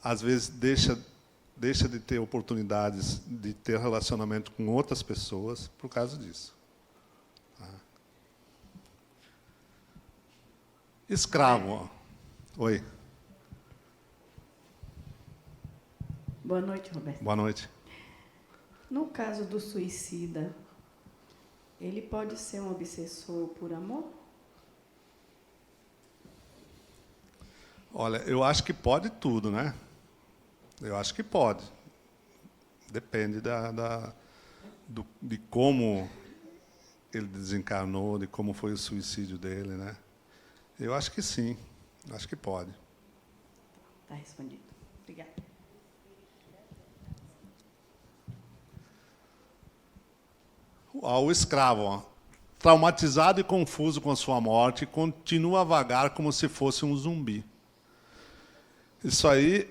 às vezes deixa de ter oportunidades de ter relacionamento com outras pessoas por causa disso. Tá? Escravo. Ó. Oi. Boa noite, Roberto. Boa noite. No caso do suicida, ele pode ser um obsessor por amor? Olha, eu acho que pode tudo, né? Eu acho que pode. Depende de como ele desencarnou, de como foi o suicídio dele, né? Eu acho que sim. Acho que pode. Está respondido. Obrigada. O escravo, ó, traumatizado e confuso com a sua morte, continua a vagar como se fosse um zumbi. Isso aí,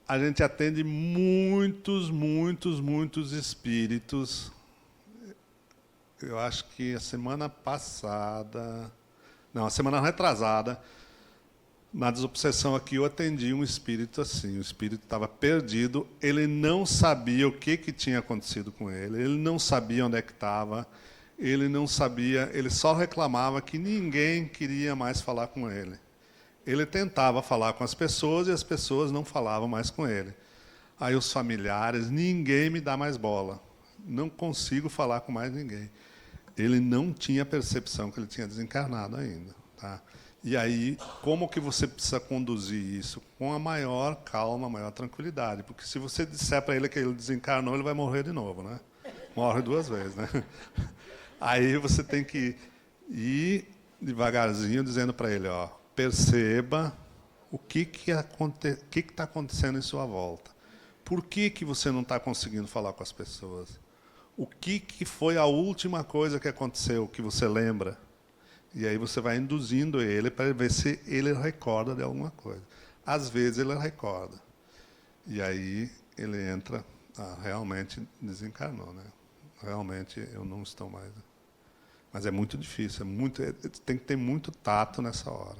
a gente atende muitos, muitos, muitos espíritos. Eu acho que a semana passada... Não, a semana retrasada, na desobsessão aqui, eu atendi um espírito assim. O espírito estava perdido, ele não sabia o que tinha acontecido com ele, ele não sabia onde é que estava, ele não sabia, ele só reclamava que ninguém queria mais falar com ele. Ele tentava falar com as pessoas e as pessoas não falavam mais com ele. Aí os familiares, ninguém me dá mais bola. Não consigo falar com mais ninguém. Ele não tinha percepção que ele tinha desencarnado ainda. Tá? E aí, como que você precisa conduzir isso? Com a maior calma, a maior tranquilidade. Porque se você disser para ele que ele desencarnou, ele vai morrer de novo. Né? Morre 2 vezes. Né? Aí você tem que ir devagarzinho dizendo para ele, ó, perceba o que está acontecendo em sua volta. Por que você não está conseguindo falar com as pessoas? O que foi a última coisa que aconteceu, que você lembra? E aí você vai induzindo ele para ver se ele recorda de alguma coisa. Às vezes ele recorda. E aí ele entra, realmente desencarnou. Né? Realmente eu não estou mais. Mas é muito difícil, tem que ter muito tato nessa hora.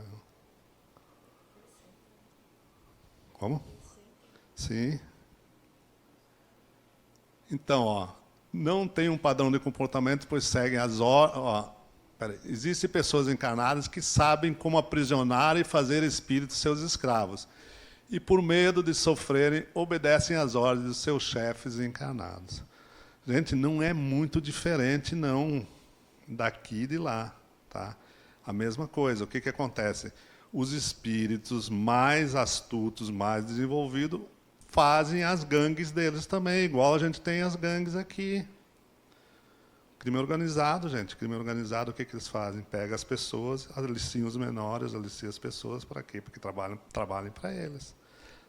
Como? Sim. Então, ó, não tem um padrão de comportamento, pois seguem as ordens. Existem pessoas encarnadas que sabem como aprisionar e fazer espíritos seus escravos. E, por medo de sofrerem, obedecem às ordens dos seus chefes encarnados. Gente, não é muito diferente, não, daqui e de lá. Tá? A mesma coisa. O que acontece? Os espíritos mais astutos, mais desenvolvidos, fazem as gangues deles também, igual a gente tem as gangues aqui. Crime organizado, gente. Crime organizado, o que eles fazem? Pega as pessoas, aliciam os menores, aliciam as pessoas, para quê? Porque trabalhem para eles.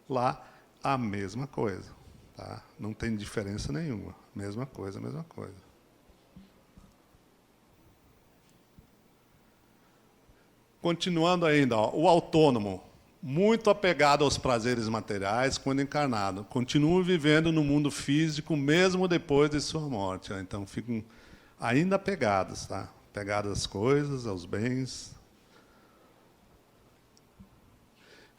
Lá, a mesma coisa. Tá? Não tem diferença nenhuma. Mesma coisa, mesma coisa. Continuando ainda, ó, o autônomo, muito apegado aos prazeres materiais quando encarnado, continua vivendo no mundo físico mesmo depois de sua morte. Ó, então ficam ainda apegados, tá? Apegados às coisas, aos bens.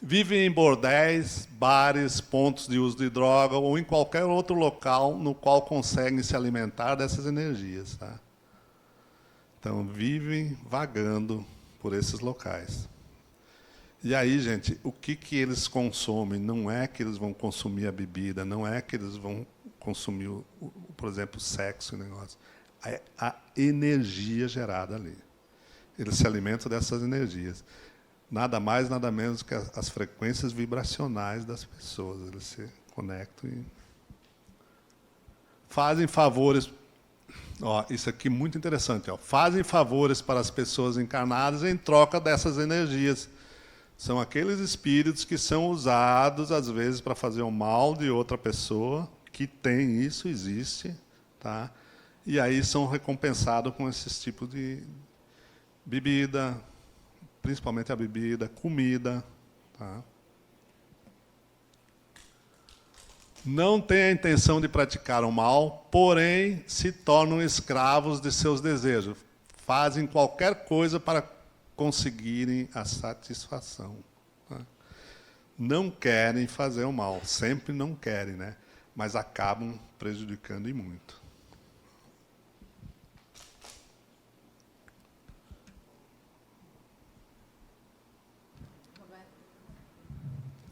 Vivem em bordéis, bares, pontos de uso de droga ou em qualquer outro local no qual conseguem se alimentar dessas energias. Tá? Então, vivem vagando por esses locais. E aí, gente, o que eles consomem? Não é que eles vão consumir a bebida, não é que eles vão consumir, por exemplo, o sexo e negócio. É a energia gerada ali. Eles se alimentam dessas energias. Nada mais, nada menos que as frequências vibracionais das pessoas. Eles se conectam e fazem favores. Ó, isso aqui é muito interessante. Ó. Fazem favores para as pessoas encarnadas em troca dessas energias. São aqueles espíritos que são usados, às vezes, para fazer o mal de outra pessoa, que tem isso, existe, tá? E aí são recompensados com esses tipos de bebida, principalmente a bebida, comida. Tá? Não têm a intenção de praticar o mal, porém se tornam escravos de seus desejos. Fazem qualquer coisa para conseguirem a satisfação. Tá? Não querem fazer o mal, sempre não querem, né? Mas acabam prejudicando e muito.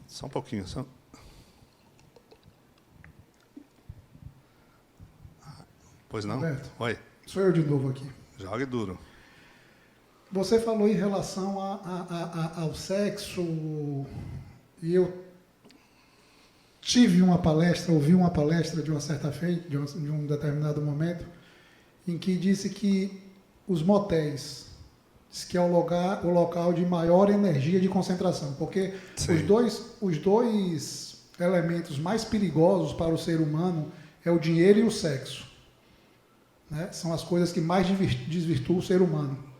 Só um pouquinho. Só... Pois não? Roberto, Oi. sou eu de novo aqui. Jogue duro. Você falou em relação ao sexo, e eu ouvi uma palestra de uma certa feita, de um determinado momento, em que disse que os motéis, diz que é o local de maior energia de concentração, porque os dois elementos mais perigosos para o ser humano é o dinheiro e o sexo. Né? São as coisas que mais desvirtuam o ser humano.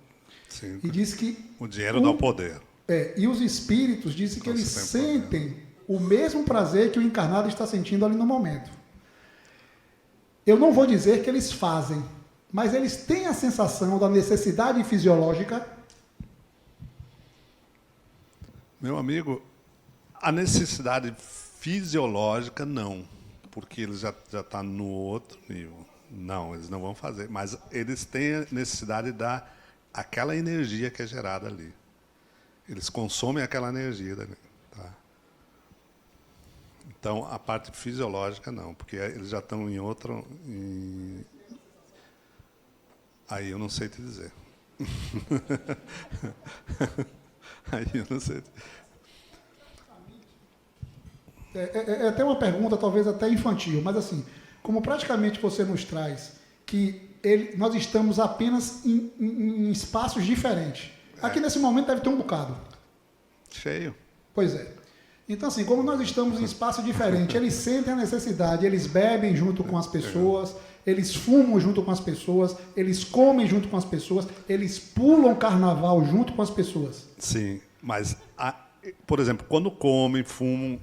Sim. E diz que o dinheiro dá o poder. E os espíritos dizem que eles sentem o mesmo prazer que o encarnado está sentindo ali no momento. Eu não vou dizer que eles fazem, mas eles têm a sensação da necessidade fisiológica. Meu amigo, a necessidade fisiológica não, porque eles já estão no outro nível. Não, eles não vão fazer, mas eles têm a necessidade daquela energia que é gerada ali. Eles consomem aquela energia dali. Tá? Então, a parte fisiológica não, porque eles já estão em outro... Aí eu não sei te dizer. Aí eu não sei. É até uma pergunta, talvez até infantil, mas assim, como praticamente você nos traz que nós estamos apenas em espaços diferentes. Aqui nesse momento deve ter um bocado. Cheio. Pois é. Então, assim, como nós estamos em espaço diferente, eles sentem a necessidade, eles bebem junto com as pessoas, eles fumam junto com as pessoas, eles comem junto com as pessoas, eles pulam carnaval junto com as pessoas. Sim, mas, por exemplo, quando comem, fumam,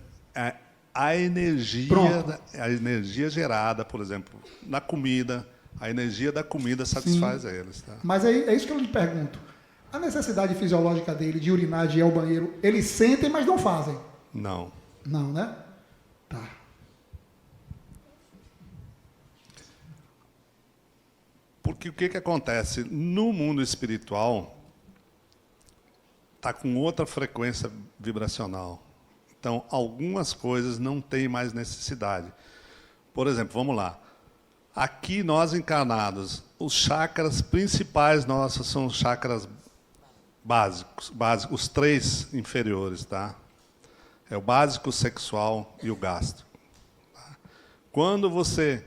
a energia gerada, por exemplo, na comida, a energia da comida satisfaz eles. Tá? Mas é isso que eu lhe pergunto. A necessidade fisiológica dele de urinar, de ir ao banheiro, eles sentem, mas não fazem? Não. Não, né? Tá. Porque o que acontece? No mundo espiritual, está com outra frequência vibracional. Então, algumas coisas não têm mais necessidade. Por exemplo, vamos lá. Aqui, nós encarnados, os chakras principais nossos são os chakras básicos, os 3 inferiores, tá? É o básico, o sexual e o gástrico. Tá? Quando você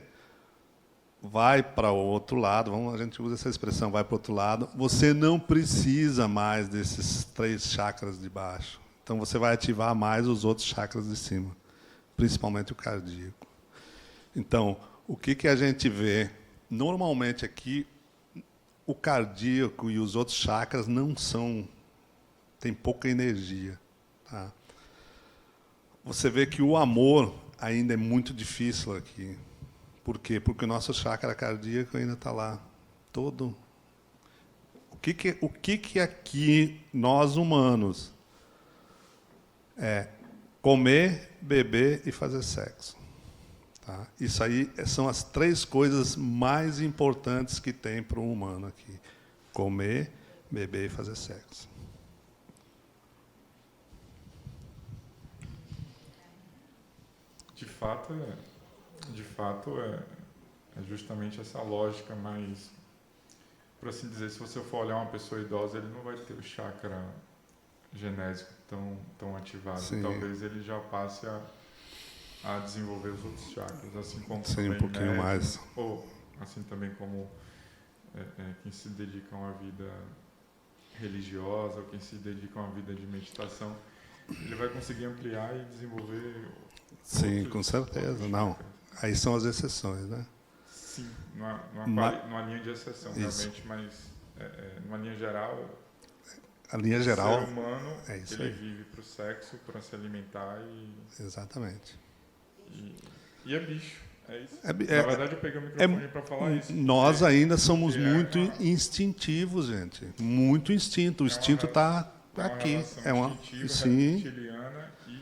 vai para o outro lado, a gente usa essa expressão, vai para o outro lado, você não precisa mais desses 3 chakras de baixo. Então, você vai ativar mais os outros chakras de cima, principalmente o cardíaco. Então, o que a gente vê? Normalmente aqui, o cardíaco e os outros chakras não são... tem pouca energia. Tá? Você vê que o amor ainda é muito difícil aqui. Por quê? Porque o nosso chakra cardíaco ainda está lá, todo... O que aqui, nós humanos, comer, beber e fazer sexo. Tá? Isso aí são as 3 coisas mais importantes que tem para o humano aqui. Comer, beber e fazer sexo. fato é justamente essa lógica, mas, por assim dizer, se você for olhar uma pessoa idosa, ele não vai ter o chakra genésico tão ativado. Sim. Talvez ele já passe a desenvolver os outros chakras, assim como Sim, também um pouquinho mais. ou assim também como quem se dedica a uma vida religiosa, ou quem se dedica a uma vida de meditação, ele vai conseguir ampliar e desenvolver. Sim, com certeza. Não, aí são as exceções, né? Sim, numa linha de exceção, isso. realmente, mas numa linha geral, a linha geral, o ser humano, é isso ele aí. vive para o sexo, para se alimentar Exatamente. E é bicho, é isso. Na verdade, eu peguei o microfone para falar isso. Nós ainda somos muito instintivos, gente. Muito instinto. O instinto está aqui. É uma sim. Reptiliana e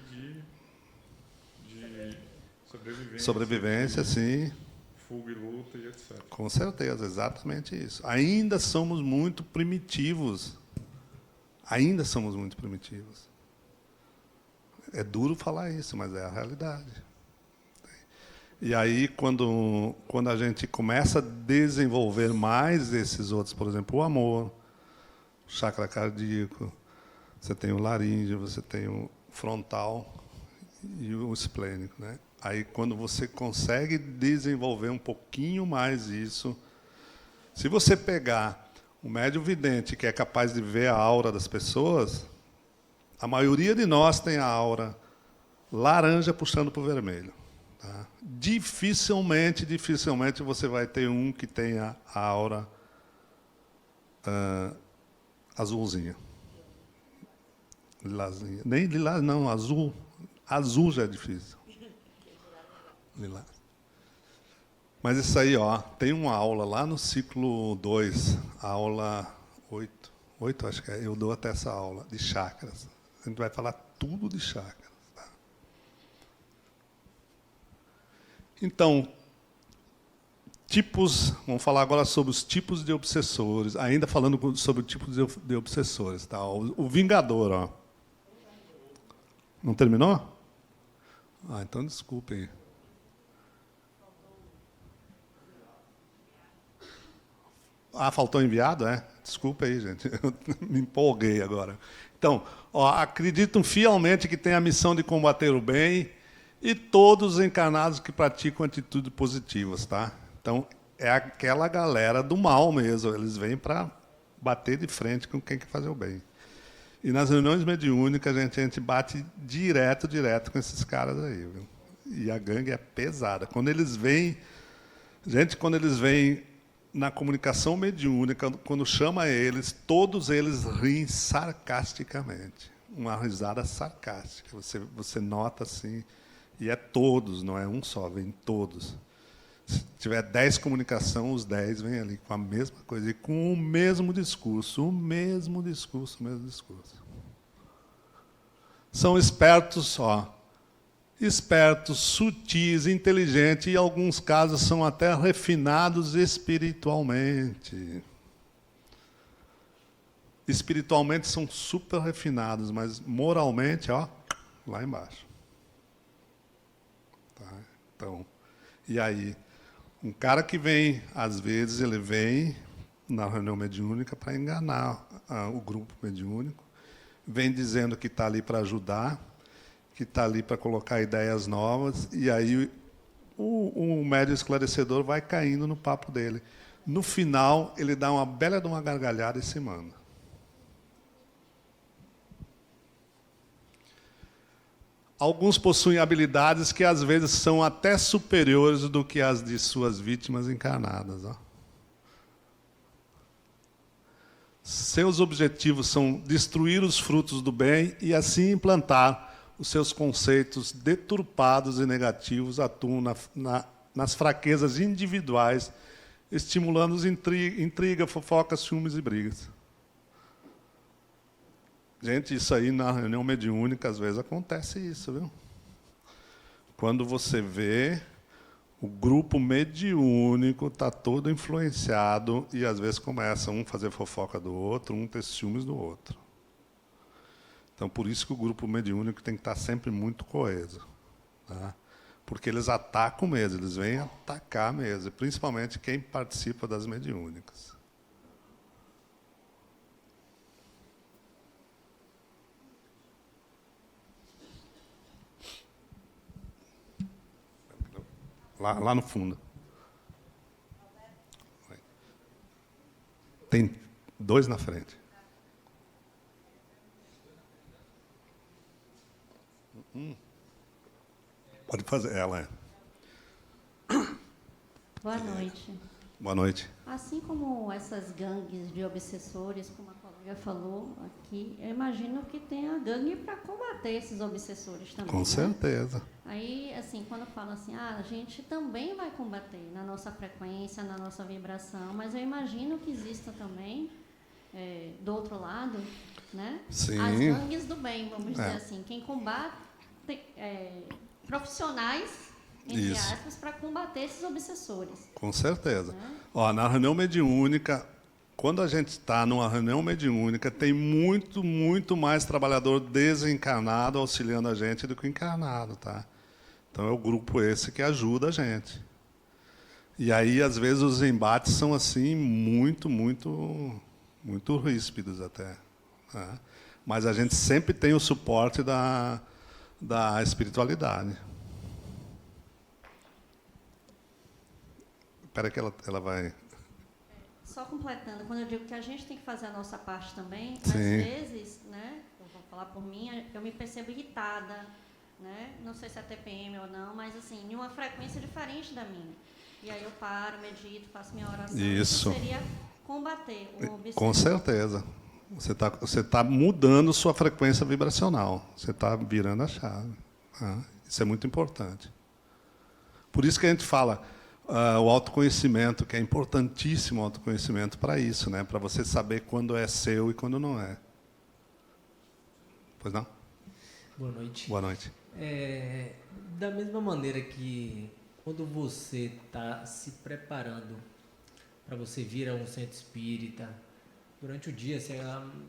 de sobrevivência, sim. Fuga e luta e etc. Com certeza, exatamente isso. Ainda somos muito primitivos. Ainda somos muito primitivos. É duro falar isso, mas é a realidade. E aí, quando a gente começa a desenvolver mais esses outros, por exemplo, o amor, o chakra cardíaco, você tem o laríngeo, você tem o frontal e o esplênico, né? Aí, quando você consegue desenvolver um pouquinho mais isso, se você pegar um médium vidente que é capaz de ver a aura das pessoas, a maioria de nós tem a aura laranja puxando para o vermelho. Tá? Dificilmente você vai ter um que tenha a aura azulzinha. Lilazinha. Nem lilás, não, azul. Azul já é difícil. Lilás. Mas isso aí, tem uma aula lá no ciclo 2, a aula 8. 8, acho que é, eu dou até essa aula, de chakras. A gente vai falar tudo de chakras. Tá? Então, tipos, vamos falar agora sobre os tipos de obsessores, ainda falando sobre tipos de obsessores. Tá? O Vingador, Não terminou? Então desculpem. Faltou enviado? Desculpa aí, gente. Eu me empolguei agora. Então, acreditam fielmente que tem a missão de combater o bem e todos os encarnados que praticam atitudes positivas, tá? Então, é aquela galera do mal mesmo. Eles vêm para bater de frente com quem quer fazer o bem. E nas reuniões mediúnicas, a gente bate direto com esses caras aí, viu? E a gangue é pesada. Quando eles vêm na comunicação mediúnica, quando chama eles, todos eles riem sarcasticamente. Uma risada sarcástica. Você nota assim, e é todos, não é um só, vem todos. Se tiver 10 comunicação, os 10 vêm ali com a mesma coisa, e com o mesmo discurso, São espertos, espertos, sutis, inteligentes, e em alguns casos são até refinados espiritualmente. Espiritualmente são super refinados, mas moralmente, lá embaixo. Tá? Então, e aí, um cara que vem, às vezes, ele vem na reunião mediúnica para enganar o grupo mediúnico, vem dizendo que está ali para ajudar, que está ali para colocar ideias novas, e aí o médium esclarecedor vai caindo no papo dele. No final, ele dá uma bela de uma gargalhada e se manda. Alguns possuem habilidades que, às vezes, são até superiores do que as de suas vítimas encarnadas. Seus objetivos são destruir os frutos do bem e, assim, implantar os seus conceitos deturpados e negativos, atuam nas fraquezas individuais, estimulando intriga, fofoca, ciúmes e brigas. Gente, isso aí na reunião mediúnica, às vezes, acontece isso, viu? Quando você vê, o grupo mediúnico está todo influenciado e, às vezes, começa um a fazer fofoca do outro, um ter ciúmes do outro. Então, por isso que o grupo mediúnico tem que estar sempre muito coeso. Tá? porque eles atacam mesmo, eles vêm atacar mesmo, principalmente quem participa das mediúnicas. Lá no fundo. Tem 2 na frente. Pode fazer, ela é. Boa noite. Boa noite. Assim como essas gangues de obsessores, como a colega falou aqui, eu imagino que tem a gangue para combater esses obsessores também. Com certeza. Aí, assim, quando falam assim, a gente também vai combater na nossa frequência, na nossa vibração, mas eu imagino que exista também, do outro lado, né? Sim. As gangues do bem, vamos dizer assim, quem combate, profissionais, entre aspas, para combater esses obsessores. Com certeza. Né? Ó, na reunião mediúnica, quando a gente está numa reunião mediúnica, tem muito, muito mais trabalhador desencarnado auxiliando a gente do que encarnado, tá? Então é o grupo esse que ajuda a gente. E aí, às vezes, os embates são assim muito, muito, muito ríspidos até. Tá? Mas a gente sempre tem o suporte da espiritualidade. Espera que ela vai... Só completando, quando eu digo que a gente tem que fazer a nossa parte também, Sim. às vezes, né, eu vou falar por mim, eu me percebo irritada, né, não sei se é TPM ou não, mas assim, em uma frequência diferente da minha. E aí eu paro, medito, faço minha oração. Isso. Seria combater o obsessor. Com certeza. Você tá mudando sua frequência vibracional. Você está virando a chave. Tá? Isso é muito importante. Por isso que a gente fala o autoconhecimento, que é importantíssimo o autoconhecimento para isso, né? Para você saber quando é seu e quando não é. Pois não? Boa noite. Boa noite. Da mesma maneira que quando você está se preparando para você vir a um centro espírita, durante o dia você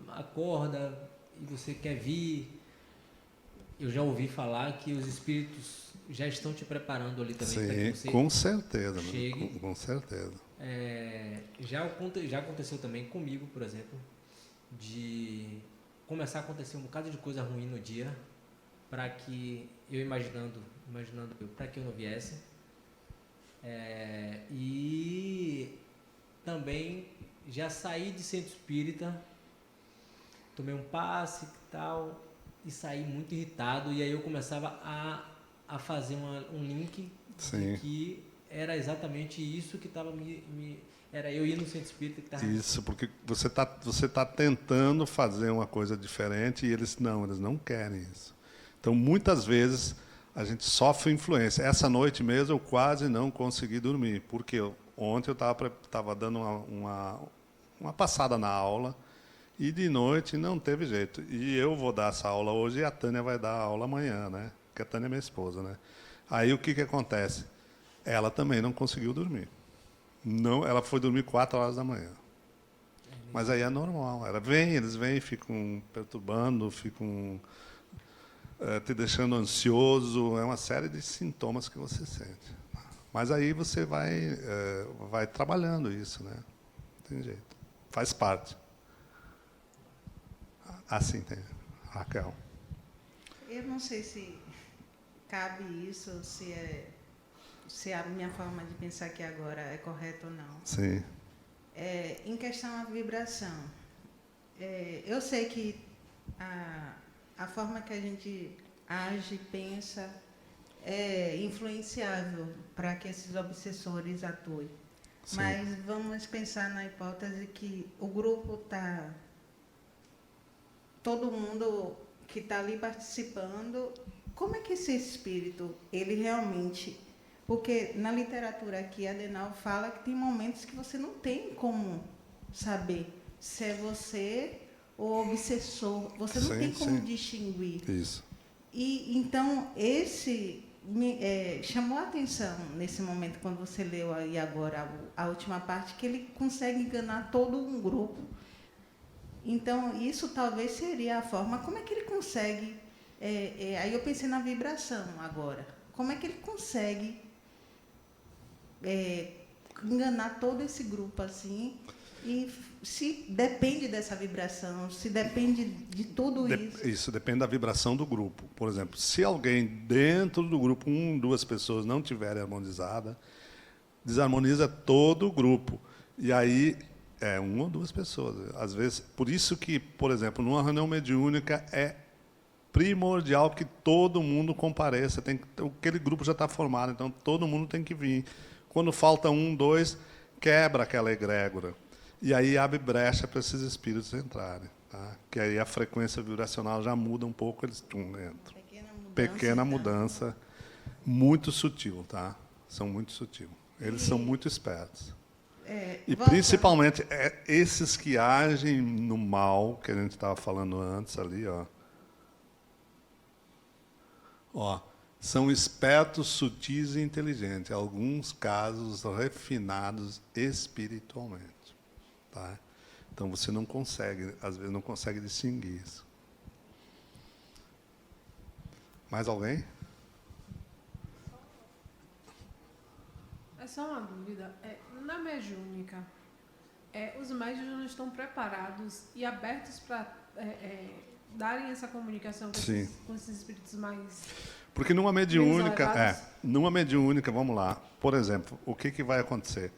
acorda e você quer vir, eu já ouvi falar que os espíritos já estão te preparando ali também para que você com certeza, chegue. Com certeza. Já aconteceu também comigo, por exemplo, de começar a acontecer um bocado de coisa ruim no dia, para que eu imaginando para que eu não viesse. E também já saí de centro espírita, tomei um passe e tal, e saí muito irritado, e aí eu começava a fazer um link de que era exatamente isso que estava era eu ir no centro espírita que estava... Isso, porque você tá tentando fazer uma coisa diferente e eles não querem isso. Então, muitas vezes, a gente sofre influência. Essa noite mesmo, eu quase não consegui dormir, porque ontem eu estava dando uma passada na aula e de noite não teve jeito. E eu vou dar essa aula hoje e a Tânia vai dar a aula amanhã, né? Porque a Tânia é minha esposa, né? Aí o que acontece? Ela também não conseguiu dormir. Não, ela foi dormir 4 horas da manhã. Mas aí é normal. Eles vêm, ficam perturbando, ficam te deixando ansioso. É uma série de sintomas que você sente. Mas aí você vai trabalhando isso, né? Não tem jeito. Faz parte. Assim tem. Raquel. Eu não sei se cabe isso, se a minha forma de pensar aqui agora é correta ou não. Sim. Em questão à vibração, eu sei que a forma que a gente age, pensa, é influenciável para que esses obsessores atuem. Sim. Mas vamos pensar na hipótese que o grupo está... Todo mundo que está ali participando, como é que esse espírito, ele realmente... Porque na literatura aqui, a Adenal fala que tem momentos que você não tem como saber se é você ou obsessor. Você não tem como distinguir. Isso. E então, esse chamou a atenção nesse momento, quando você leu aí agora a última parte, que ele consegue enganar todo um grupo. Então, isso talvez seria a forma. Como é que ele consegue... aí eu pensei na vibração agora. como é que ele consegue enganar todo esse grupo assim? E se depende dessa vibração, se depende de tudo isso. Isso depende da vibração do grupo. Por exemplo, se alguém dentro do grupo, 1, 2 pessoas não tiverem harmonizada, desarmoniza todo o grupo. E aí 1 ou 2 pessoas. Às vezes, por isso que, por exemplo, numa reunião mediúnica é primordial que todo mundo compareça. Aquele grupo já está formado, então todo mundo tem que vir. Quando falta 1, 2, quebra aquela egrégora. E aí abre brecha para esses espíritos entrarem. Tá? Que aí a frequência vibracional já muda um pouco, eles entram. Pequena mudança, muito sutil. Tá? São muito sutil. Eles são muito espertos. E principalmente esses que agem no mal, que a gente estava falando antes ali, são espertos, sutis e inteligentes, em alguns casos refinados espiritualmente. Tá? Então você não consegue, às vezes não consegue distinguir isso. Mais alguém? É só uma dúvida. Na mediúnica, os médiuns não estão preparados e abertos para darem essa comunicação com esses espíritos mais... Porque numa mediúnica, vamos lá, por exemplo, o que vai acontecer?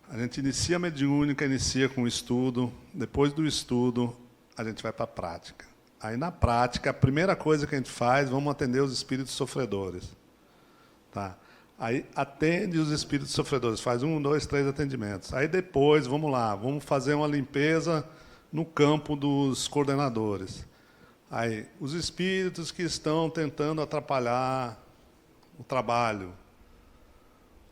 A gente inicia a mediúnica, inicia com o estudo, depois do estudo, a gente vai para a prática. Aí, na prática, a primeira coisa que a gente faz, vamos atender os espíritos sofredores. Tá? Aí, atende os espíritos sofredores, faz 1, 2, 3 atendimentos. Aí, depois, vamos lá, vamos fazer uma limpeza no campo dos coordenadores. Aí, os espíritos que estão tentando atrapalhar o trabalho,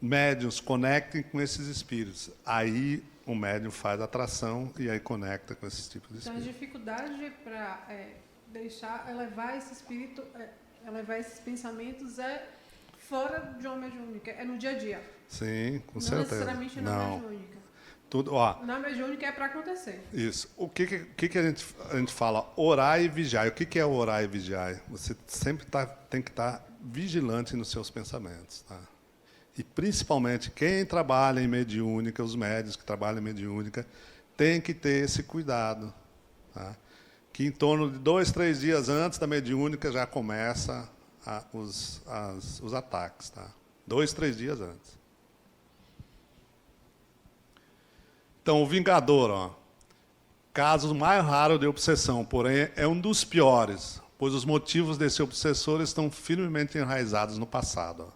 médiuns, conectem com esses espíritos. Aí o médium faz atração e aí conecta com esses tipos de espíritos. Então, a dificuldade para elevar esse espírito, elevar esses pensamentos fora de uma mediúnica, no dia a dia. Sim, com certeza. Não necessariamente na mediúnica. Na mediúnica é para acontecer. Isso. O que a gente fala? Orar e vigiar. O que é orar e vigiar? Você sempre tem que estar vigilante nos seus pensamentos. Tá? E, principalmente, quem trabalha em mediúnica, os médiuns que trabalham em mediúnica, tem que ter esse cuidado. Tá? Que em torno de 2, 3 dias antes da mediúnica já começa os ataques. Tá? 2, 3 dias antes. Então, o vingador, caso mais raro de obsessão, porém é um dos piores, pois os motivos desse obsessor estão firmemente enraizados no passado.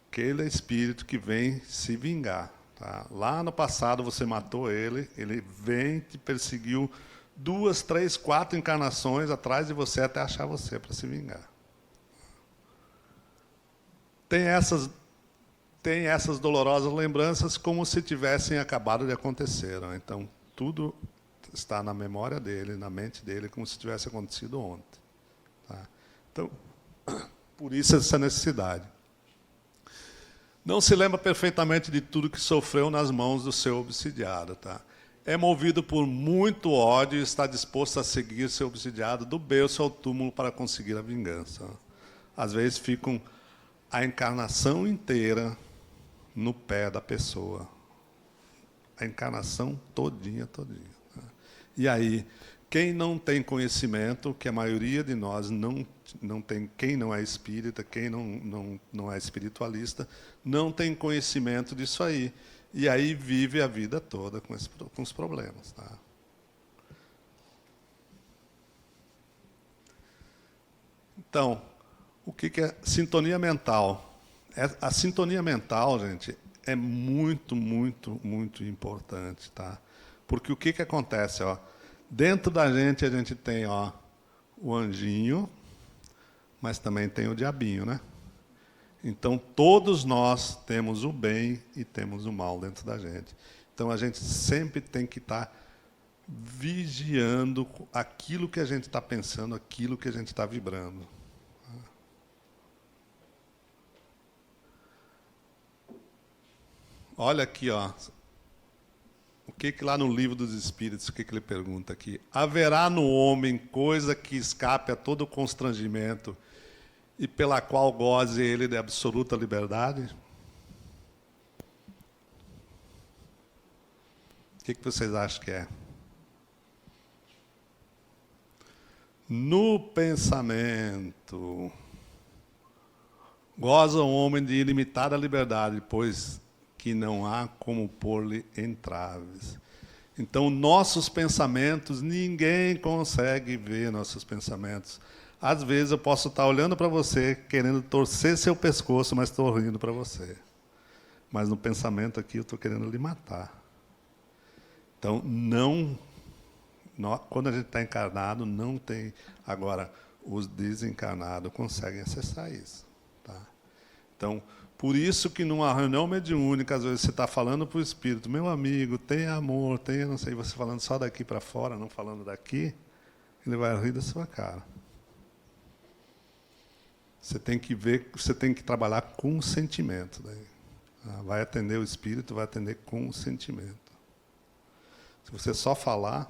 Aquele espírito que vem se vingar. Tá? Lá no passado você matou ele vem, te perseguiu 2, 3, 4 encarnações atrás de você até achar você para se vingar. Tem essas dolorosas lembranças como se tivessem acabado de acontecer. Né? Então, tudo está na memória dele, na mente dele, como se tivesse acontecido ontem. Tá? Então, por isso essa necessidade. Não se lembra perfeitamente de tudo que sofreu nas mãos do seu obsidiado. Tá? É movido por muito ódio e está disposto a seguir seu obsidiado do berço ao túmulo para conseguir a vingança. Às vezes ficam a encarnação inteira no pé da pessoa. A encarnação todinha. Tá? E aí, quem não tem conhecimento, que a maioria de nós não tem, quem não é espírita, quem não é espiritualista, não tem conhecimento disso aí. E aí vive a vida toda com os problemas. Tá? Então, o que é sintonia mental? A sintonia mental, gente, é muito, muito, muito importante. Tá? Porque o que acontece? Dentro da gente, a gente tem o anjinho, mas também tem o diabinho, né? Então, todos nós temos o bem e temos o mal dentro da gente. Então, a gente sempre tem que estar vigiando aquilo que a gente está pensando, aquilo que a gente está vibrando. Olha aqui, o que lá no Livro dos Espíritos, o que ele pergunta aqui? Haverá no homem coisa que escape a todo constrangimento e pela qual goze ele de absoluta liberdade? O que vocês acham que é? No pensamento, goza o homem de ilimitada liberdade, pois que não há como pôr-lhe entraves. Então, nossos pensamentos, ninguém consegue ver nossos pensamentos. Às vezes eu posso estar olhando para você, querendo torcer seu pescoço, mas estou rindo para você. Mas no pensamento aqui eu estou querendo lhe matar. Então, quando a gente está encarnado, não tem. Agora, os desencarnados conseguem acessar isso. Tá? Então, por isso que numa reunião mediúnica, às vezes você está falando para o espírito, meu amigo, tenha amor, tenha, não sei, você falando só daqui para fora, não falando daqui, ele vai rir da sua cara. Você tem que ver, você tem que trabalhar com o sentimento. Daí. Vai atender o espírito, vai atender com o sentimento. Se você só falar...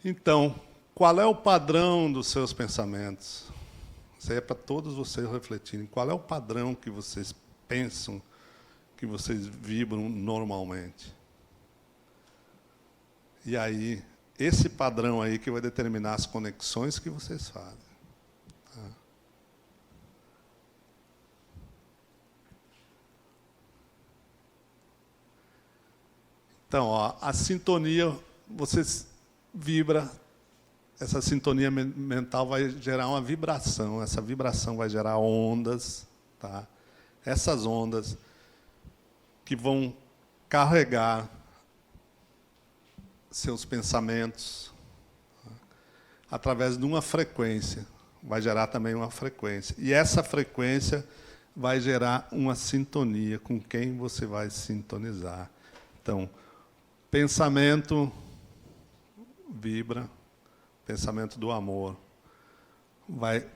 Então, qual é o padrão dos seus pensamentos? Isso aí é para todos vocês refletirem. Qual é o padrão que vocês pensam, que vocês vibram normalmente? E aí, esse padrão aí que vai determinar as conexões que vocês fazem. Tá? Então, ó, a sintonia, vocês vibram. Essa sintonia mental vai gerar uma vibração. Essa vibração vai gerar ondas. Tá? Essas ondas que vão carregar seus pensamentos, tá? Através de uma frequência. Vai gerar também uma frequência. E essa frequência vai gerar uma sintonia com quem você vai sintonizar. Então, pensamento vibra. Pensamento do amor vai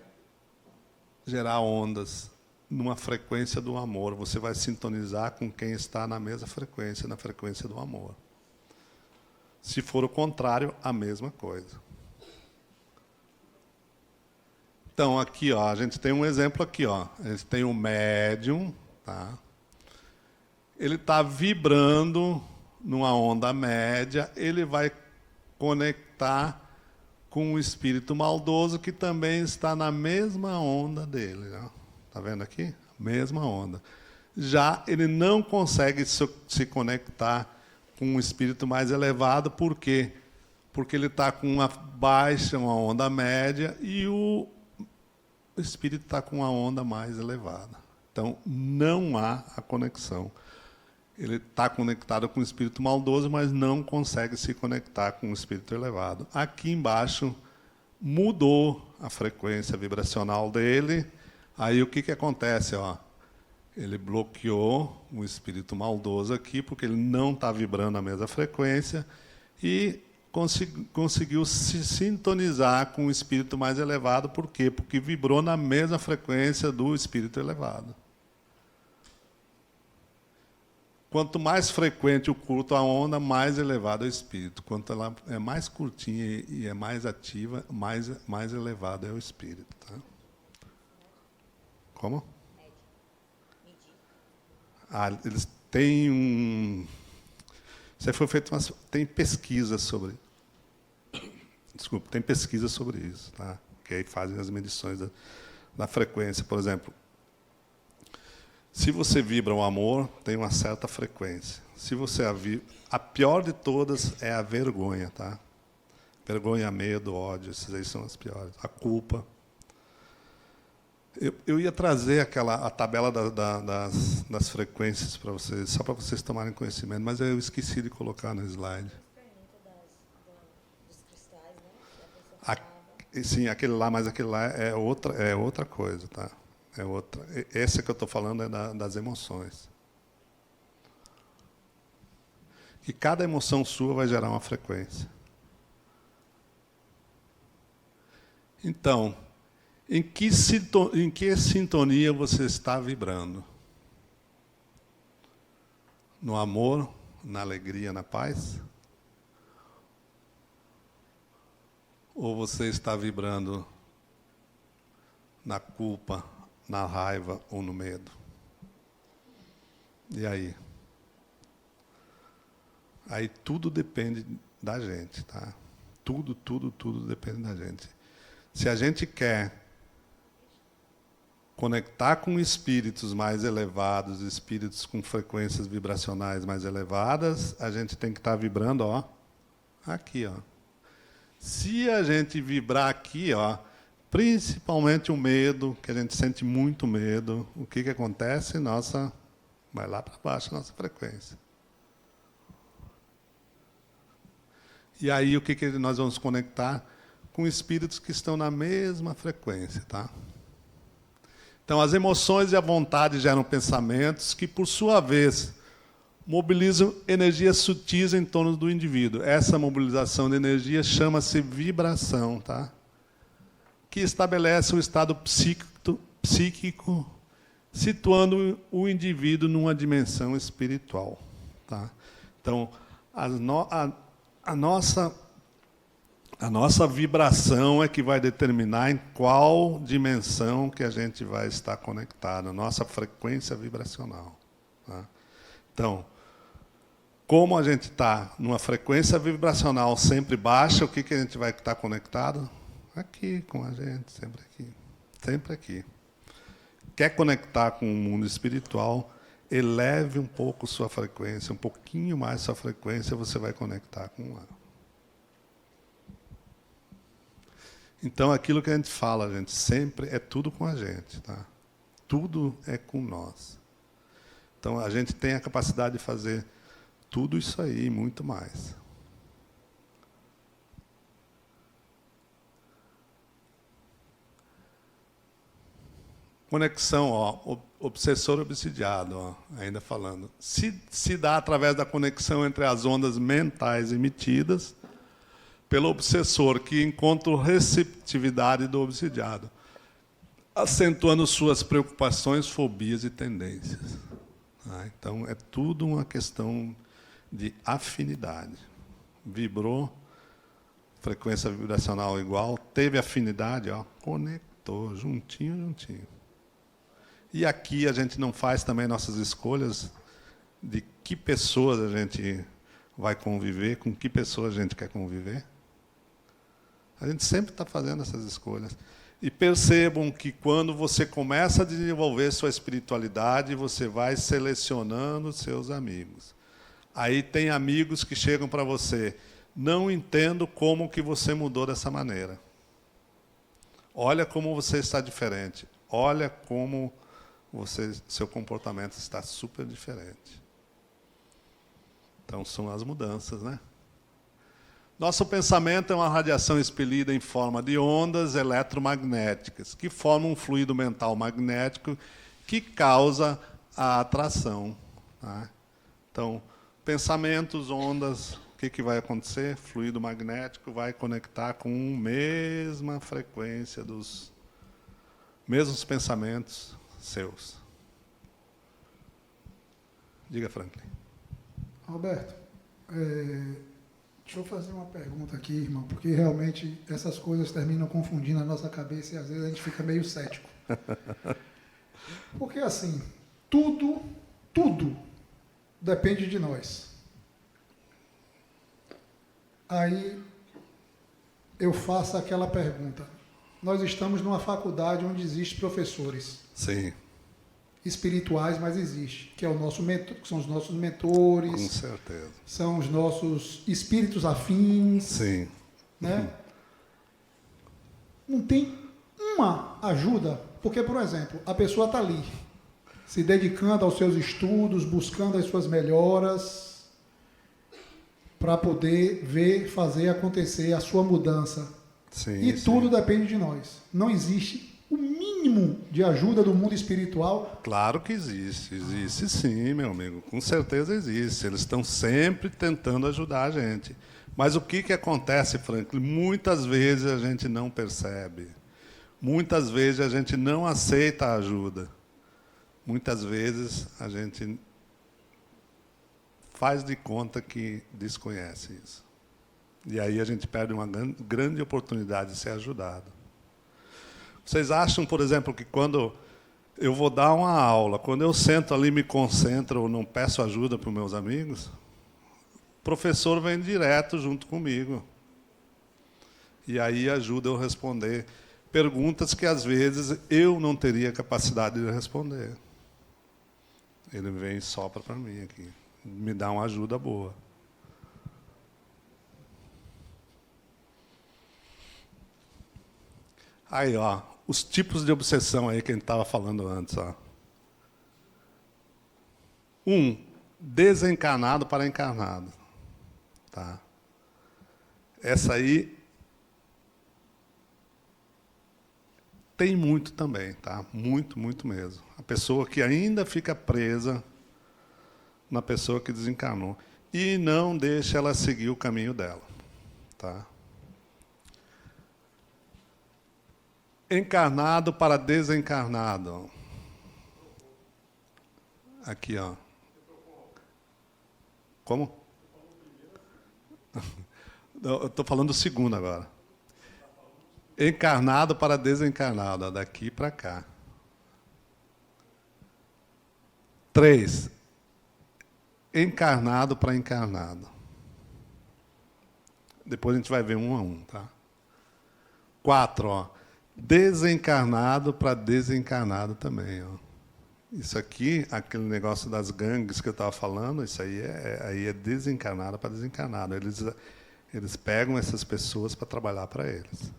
gerar ondas numa frequência do amor. Você vai sintonizar com quem está na mesma frequência, na frequência do amor. Se for o contrário, a mesma coisa. Então, aqui, ó, a gente tem um exemplo aqui. Ó. A gente tem um médium. Tá? Ele está vibrando numa onda média, ele vai conectar com um espírito maldoso que também está na mesma onda dele. Está vendo aqui? Mesma onda. Já ele não consegue se conectar com um espírito mais elevado, por quê? Porque ele está com uma baixa, uma onda média, e o espírito está com uma onda mais elevada. Então, não há a conexão. Ele está conectado com o espírito maldoso, mas não consegue se conectar com o espírito elevado. Aqui embaixo mudou a frequência vibracional dele. Aí o que acontece? Ó? Ele bloqueou o espírito maldoso aqui, porque ele não está vibrando a mesma frequência, e conseguiu se sintonizar com o espírito mais elevado. Por quê? Porque vibrou na mesma frequência do espírito elevado. Quanto mais frequente o culto à onda, mais elevado é o espírito. Quanto ela é mais curtinha e é mais ativa, mais elevado é o espírito. Tá? Como? Eles têm um... Isso aí foi feito tem pesquisa sobre... Desculpa, tem pesquisa sobre isso. Tá? Que aí fazem as medições da frequência. Por exemplo, se você vibra o amor, tem uma certa frequência. Se você a pior de todas é a vergonha, tá? Vergonha, medo, ódio, esses aí são as piores. A culpa. Eu ia trazer a tabela das frequências para vocês, só para vocês tomarem conhecimento, mas eu esqueci de colocar no slide. Sim, aquele lá, mas aquele lá é outra coisa, tá? É outra. Essa que eu estou falando é das emoções. Que cada emoção sua vai gerar uma frequência. Então, em que sintonia você está vibrando? No amor, na alegria, na paz? Ou você está vibrando na culpa, na raiva ou no medo? E aí? Aí tudo depende da gente, tá? Tudo depende da gente. Se a gente quer conectar com espíritos mais elevados, espíritos com frequências vibracionais mais elevadas, a gente tem que estar vibrando, ó, aqui, ó. Se a gente vibrar aqui, ó, principalmente o medo, que a gente sente muito medo, o que acontece? Vai lá para baixo a nossa frequência. E aí o que nós vamos conectar? Com espíritos que estão na mesma frequência, tá? Então, as emoções e a vontade geram pensamentos que, por sua vez, mobilizam energias sutis em torno do indivíduo. Essa mobilização de energia chama-se vibração, tá? Que estabelece um estado psíquico, situando o indivíduo numa dimensão espiritual, tá? Então, a nossa vibração é que vai determinar em qual dimensão que a gente vai estar conectado, a nossa frequência vibracional, tá? Então, como a gente está numa frequência vibracional sempre baixa, o que a gente vai estar conectado? Aqui, com a gente, sempre aqui. Sempre aqui. Quer conectar com o mundo espiritual, eleve um pouco sua frequência, um pouquinho mais sua frequência, você vai conectar com ela. Então, aquilo que a gente fala, gente, sempre é tudo com a gente, tá? Tudo é com nós. Então, a gente tem a capacidade de fazer tudo isso aí e muito mais. Conexão, ó, obsessor obsidiado, ó, ainda falando. Se dá através da conexão entre as ondas mentais emitidas pelo obsessor, que encontra receptividade do obsidiado, acentuando suas preocupações, fobias e tendências. Tá? Então, é tudo uma questão de afinidade. Vibrou, frequência vibracional igual, teve afinidade, ó, conectou, juntinho. E aqui a gente não faz também nossas escolhas de que pessoas a gente vai conviver, com que pessoas a gente quer conviver. A gente sempre está fazendo essas escolhas. E percebam que quando você começa a desenvolver sua espiritualidade, você vai selecionando seus amigos. Aí tem amigos que chegam para você, não entendo como que você mudou dessa maneira. Olha como você está diferente. Olha como seu comportamento está super diferente. Então, são as mudanças, né? Nosso pensamento é uma radiação expelida em forma de ondas eletromagnéticas, que formam um fluido mental magnético que causa a atração. Tá? Então, pensamentos, ondas, o que vai acontecer? Fluido magnético vai conectar com a mesma frequência dos mesmos pensamentos seus. Diga, Franklin. Roberto, deixa eu fazer uma pergunta aqui, irmão, porque realmente essas coisas terminam confundindo a nossa cabeça e às vezes a gente fica meio cético. Porque assim, tudo depende de nós. Aí eu faço aquela pergunta. Nós estamos numa faculdade onde existem professores. Sim. Espirituais, mas existe, que é o nosso mentor, que são os nossos mentores. Com certeza. São os nossos espíritos afins. Sim. Né? Não tem uma ajuda, porque, por exemplo, a pessoa está ali, se dedicando aos seus estudos, buscando as suas melhoras, para poder fazer acontecer a sua mudança. Sim, e tudo depende de nós. Não existe o mínimo de ajuda do mundo espiritual. Claro que existe. Existe sim, meu amigo. Com certeza existe. Eles estão sempre tentando ajudar a gente. Mas o que acontece, Franklin? Muitas vezes a gente não percebe. Muitas vezes a gente não aceita a ajuda. Muitas vezes a gente faz de conta que desconhece isso. E aí a gente perde uma grande oportunidade de ser ajudado. Vocês acham, por exemplo, que quando eu vou dar uma aula, quando eu sento ali, me concentro, ou não peço ajuda para os meus amigos, o professor vem direto junto comigo. E aí ajuda eu a responder perguntas que, às vezes, eu não teria capacidade de responder. Ele vem e sopra para mim aqui. Me dá uma ajuda boa. Aí, ó, os tipos de obsessão aí que a gente estava falando antes. Ó. 1, desencarnado para encarnado. Tá? Essa aí tem muito também, tá? Muito, muito mesmo. A pessoa que ainda fica presa na pessoa que desencarnou e não deixa ela seguir o caminho dela, tá? Encarnado para desencarnado. Aqui, ó. Como? Eu estou falando do segundo agora. Encarnado para desencarnado, ó, daqui para cá. 3. Encarnado para encarnado. Depois a gente vai ver um a um, tá? 4, ó. Desencarnado para desencarnado também, ó. Isso aqui, aquele negócio das gangues que eu estava falando, isso aí é desencarnado para desencarnado. Eles pegam essas pessoas para trabalhar para eles.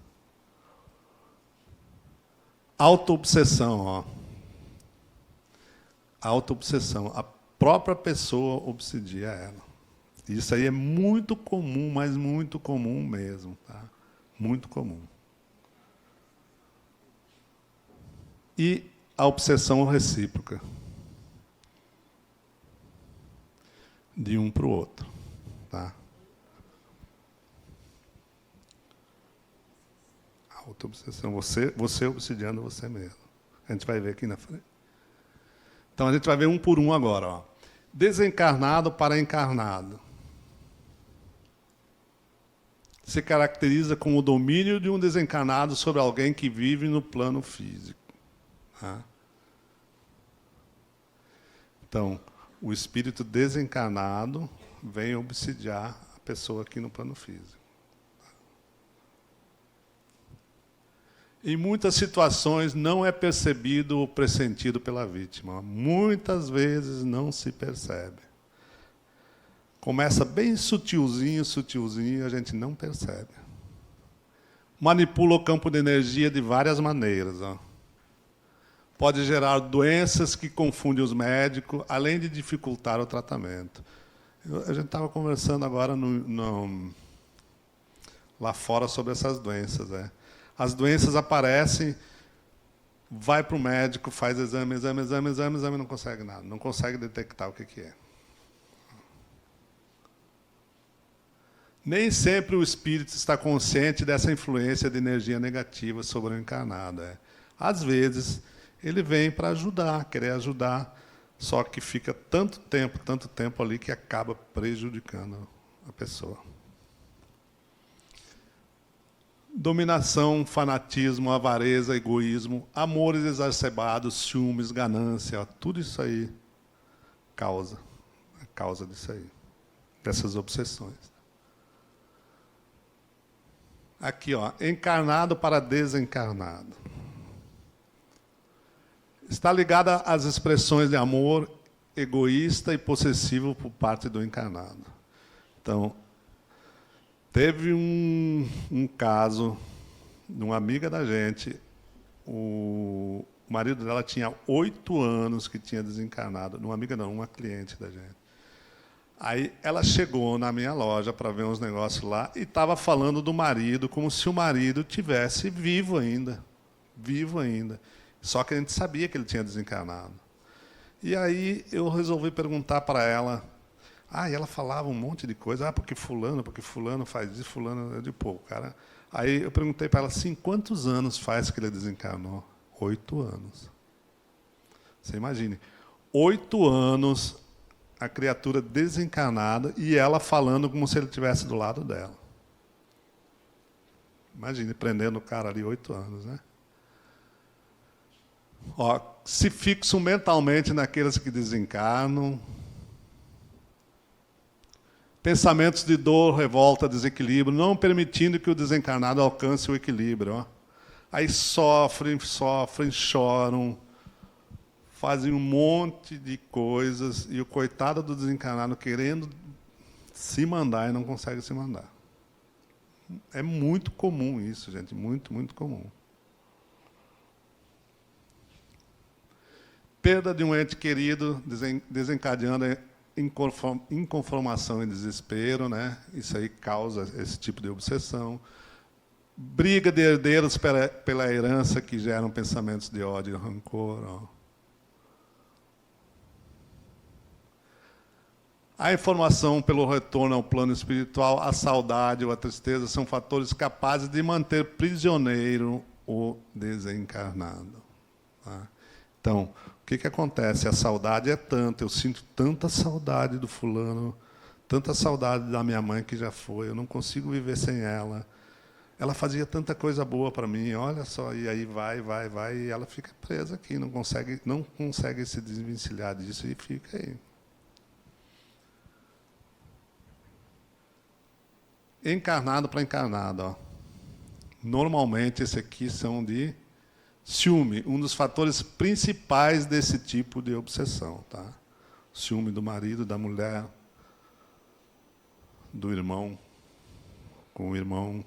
Autoobsessão, ó. Autoobsessão. A própria pessoa obsedia ela. Isso aí é muito comum, mas muito comum mesmo, tá? Muito comum. E a obsessão recíproca. De um para o outro, tá? Autoobsessão, você obsidiando você mesmo. A gente vai ver aqui na frente. Então, a gente vai ver um por um agora. Ó. Desencarnado para encarnado. Se caracteriza com o domínio de um desencarnado sobre alguém que vive no plano físico. Tá? Então, o espírito desencarnado vem obsidiar a pessoa aqui no plano físico. Em muitas situações não é percebido ou pressentido pela vítima. Muitas vezes não se percebe. Começa bem sutilzinho, sutilzinho, a gente não percebe. Manipula o campo de energia de várias maneiras. Ó. Pode gerar doenças que confundem os médicos, além de dificultar o tratamento. A gente estava conversando agora lá fora sobre essas doenças. Né? As doenças aparecem, vai para o médico, faz exame, não consegue nada, não consegue detectar o que é. Nem sempre o espírito está consciente dessa influência de energia negativa sobre o encarnado. Às vezes, ele vem para ajudar, querer ajudar, só que fica tanto tempo ali que acaba prejudicando a pessoa. Dominação, fanatismo, avareza, egoísmo, amores exacerbados, ciúmes, ganância, ó, tudo isso aí a causa disso aí, dessas obsessões. Aqui, ó, encarnado para desencarnado. Está ligada às expressões de amor egoísta e possessivo por parte do encarnado. Então, teve um caso de uma amiga da gente, o marido dela tinha 8 anos que tinha desencarnado, uma amiga não, uma cliente da gente. Aí ela chegou na minha loja para ver uns negócios lá e estava falando do marido como se o marido tivesse vivo ainda. Só que a gente sabia que ele tinha desencarnado. E aí eu resolvi perguntar para ela. E ela falava um monte de coisa. Porque fulano faz isso, fulano... Eu digo, pô, cara... Aí eu perguntei para ela assim, quantos anos faz que ele desencarnou? 8 anos. Você imagine. 8 anos, a criatura desencarnada e ela falando como se ele estivesse do lado dela. Imagine, prendendo o cara ali 8 anos, né? Ó, se fixam mentalmente naqueles que desencarnam. Pensamentos de dor, revolta, desequilíbrio, não permitindo que o desencarnado alcance o equilíbrio. Ó. Aí sofrem, choram, fazem um monte de coisas, e o coitado do desencarnado querendo se mandar e não consegue se mandar. É muito comum isso, gente, muito, muito comum. Perda de um ente querido, desencadeando inconformação e desespero, né? Isso aí causa esse tipo de obsessão. Briga de herdeiros pela herança, que geram pensamentos de ódio e rancor. Ó. A informação pelo retorno ao plano espiritual, a saudade ou a tristeza são fatores capazes de manter prisioneiro o desencarnado. Tá? Então, o que acontece? A saudade é tanta, eu sinto tanta saudade do fulano, tanta saudade da minha mãe que já foi, eu não consigo viver sem ela. Ela fazia tanta coisa boa para mim, olha só, e aí vai, e ela fica presa aqui, não consegue se desvencilhar disso e fica aí. Encarnado para encarnado. Ó. Normalmente, esse aqui são de ciúme, um dos fatores principais desse tipo de obsessão. Tá? Ciúme do marido, da mulher, do irmão, com o irmão,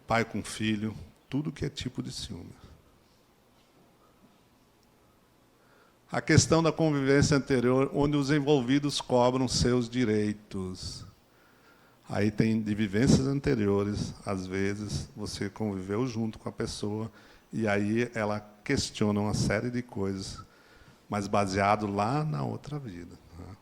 pai com filho, tudo que é tipo de ciúme. A questão da convivência anterior, onde os envolvidos cobram seus direitos. Aí tem de vivências anteriores, às vezes você conviveu junto com a pessoa e aí ela questiona uma série de coisas, mas baseado lá na outra vida. Tá?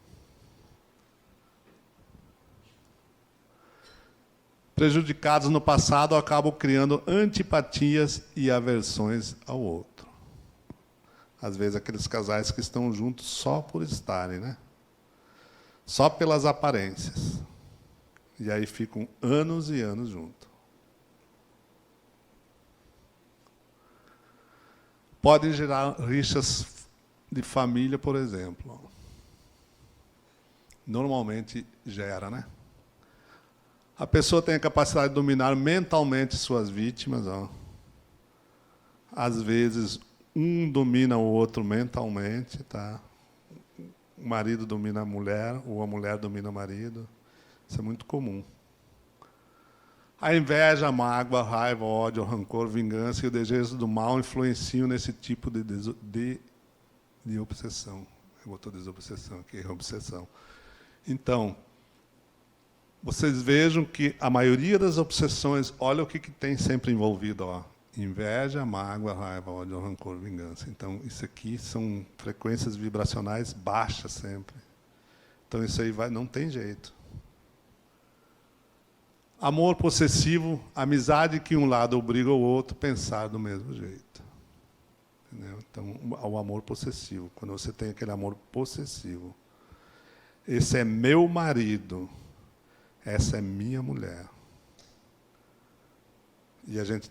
Prejudicados no passado acabam criando antipatias e aversões ao outro. Às vezes aqueles casais que estão juntos só por estarem, né? Só pelas aparências. E aí ficam anos e anos juntos. Podem gerar rixas de família, por exemplo. Normalmente gera, né? A pessoa tem a capacidade de dominar mentalmente suas vítimas. Ó. Às vezes, um domina o outro mentalmente. Tá? O marido domina a mulher, ou a mulher domina o marido. Isso é muito comum. A inveja, a mágoa, a raiva, o ódio, o rancor, a vingança e o desejo do mal influenciam nesse tipo de obsessão. Eu botou desobsessão aqui, é obsessão. Então, vocês vejam que a maioria das obsessões, olha o que tem sempre envolvido. Ó, inveja, mágoa, raiva, ódio, rancor, vingança. Então, isso aqui são frequências vibracionais baixas sempre. Então, isso aí não tem jeito. Amor possessivo, amizade que um lado obriga o outro a pensar do mesmo jeito. Entendeu? Então, o amor possessivo, quando você tem aquele amor possessivo. Esse é meu marido, essa é minha mulher. E a gente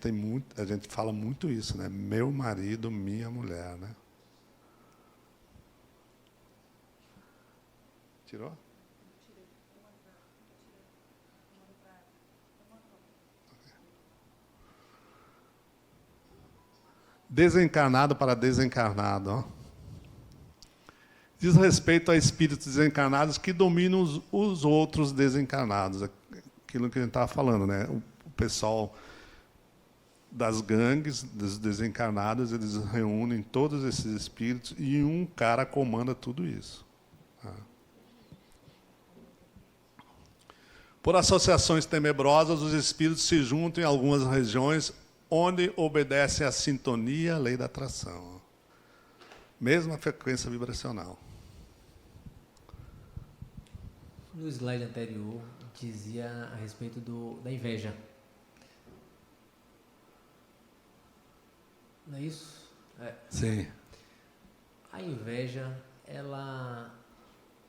fala muito isso, né? Meu marido, minha mulher, né? Tirou? Desencarnado para desencarnado. Ó. Diz respeito a espíritos desencarnados que dominam os outros desencarnados. Aquilo que a gente estava falando, né? O pessoal das gangues, dos desencarnados, eles reúnem todos esses espíritos e um cara comanda tudo isso. Tá? Por associações tenebrosas, os espíritos se juntam em algumas regiões onde obedece à sintonia, à lei da atração. Mesma frequência vibracional. No slide anterior, dizia a respeito da inveja. Não é isso? É. Sim. A inveja, ela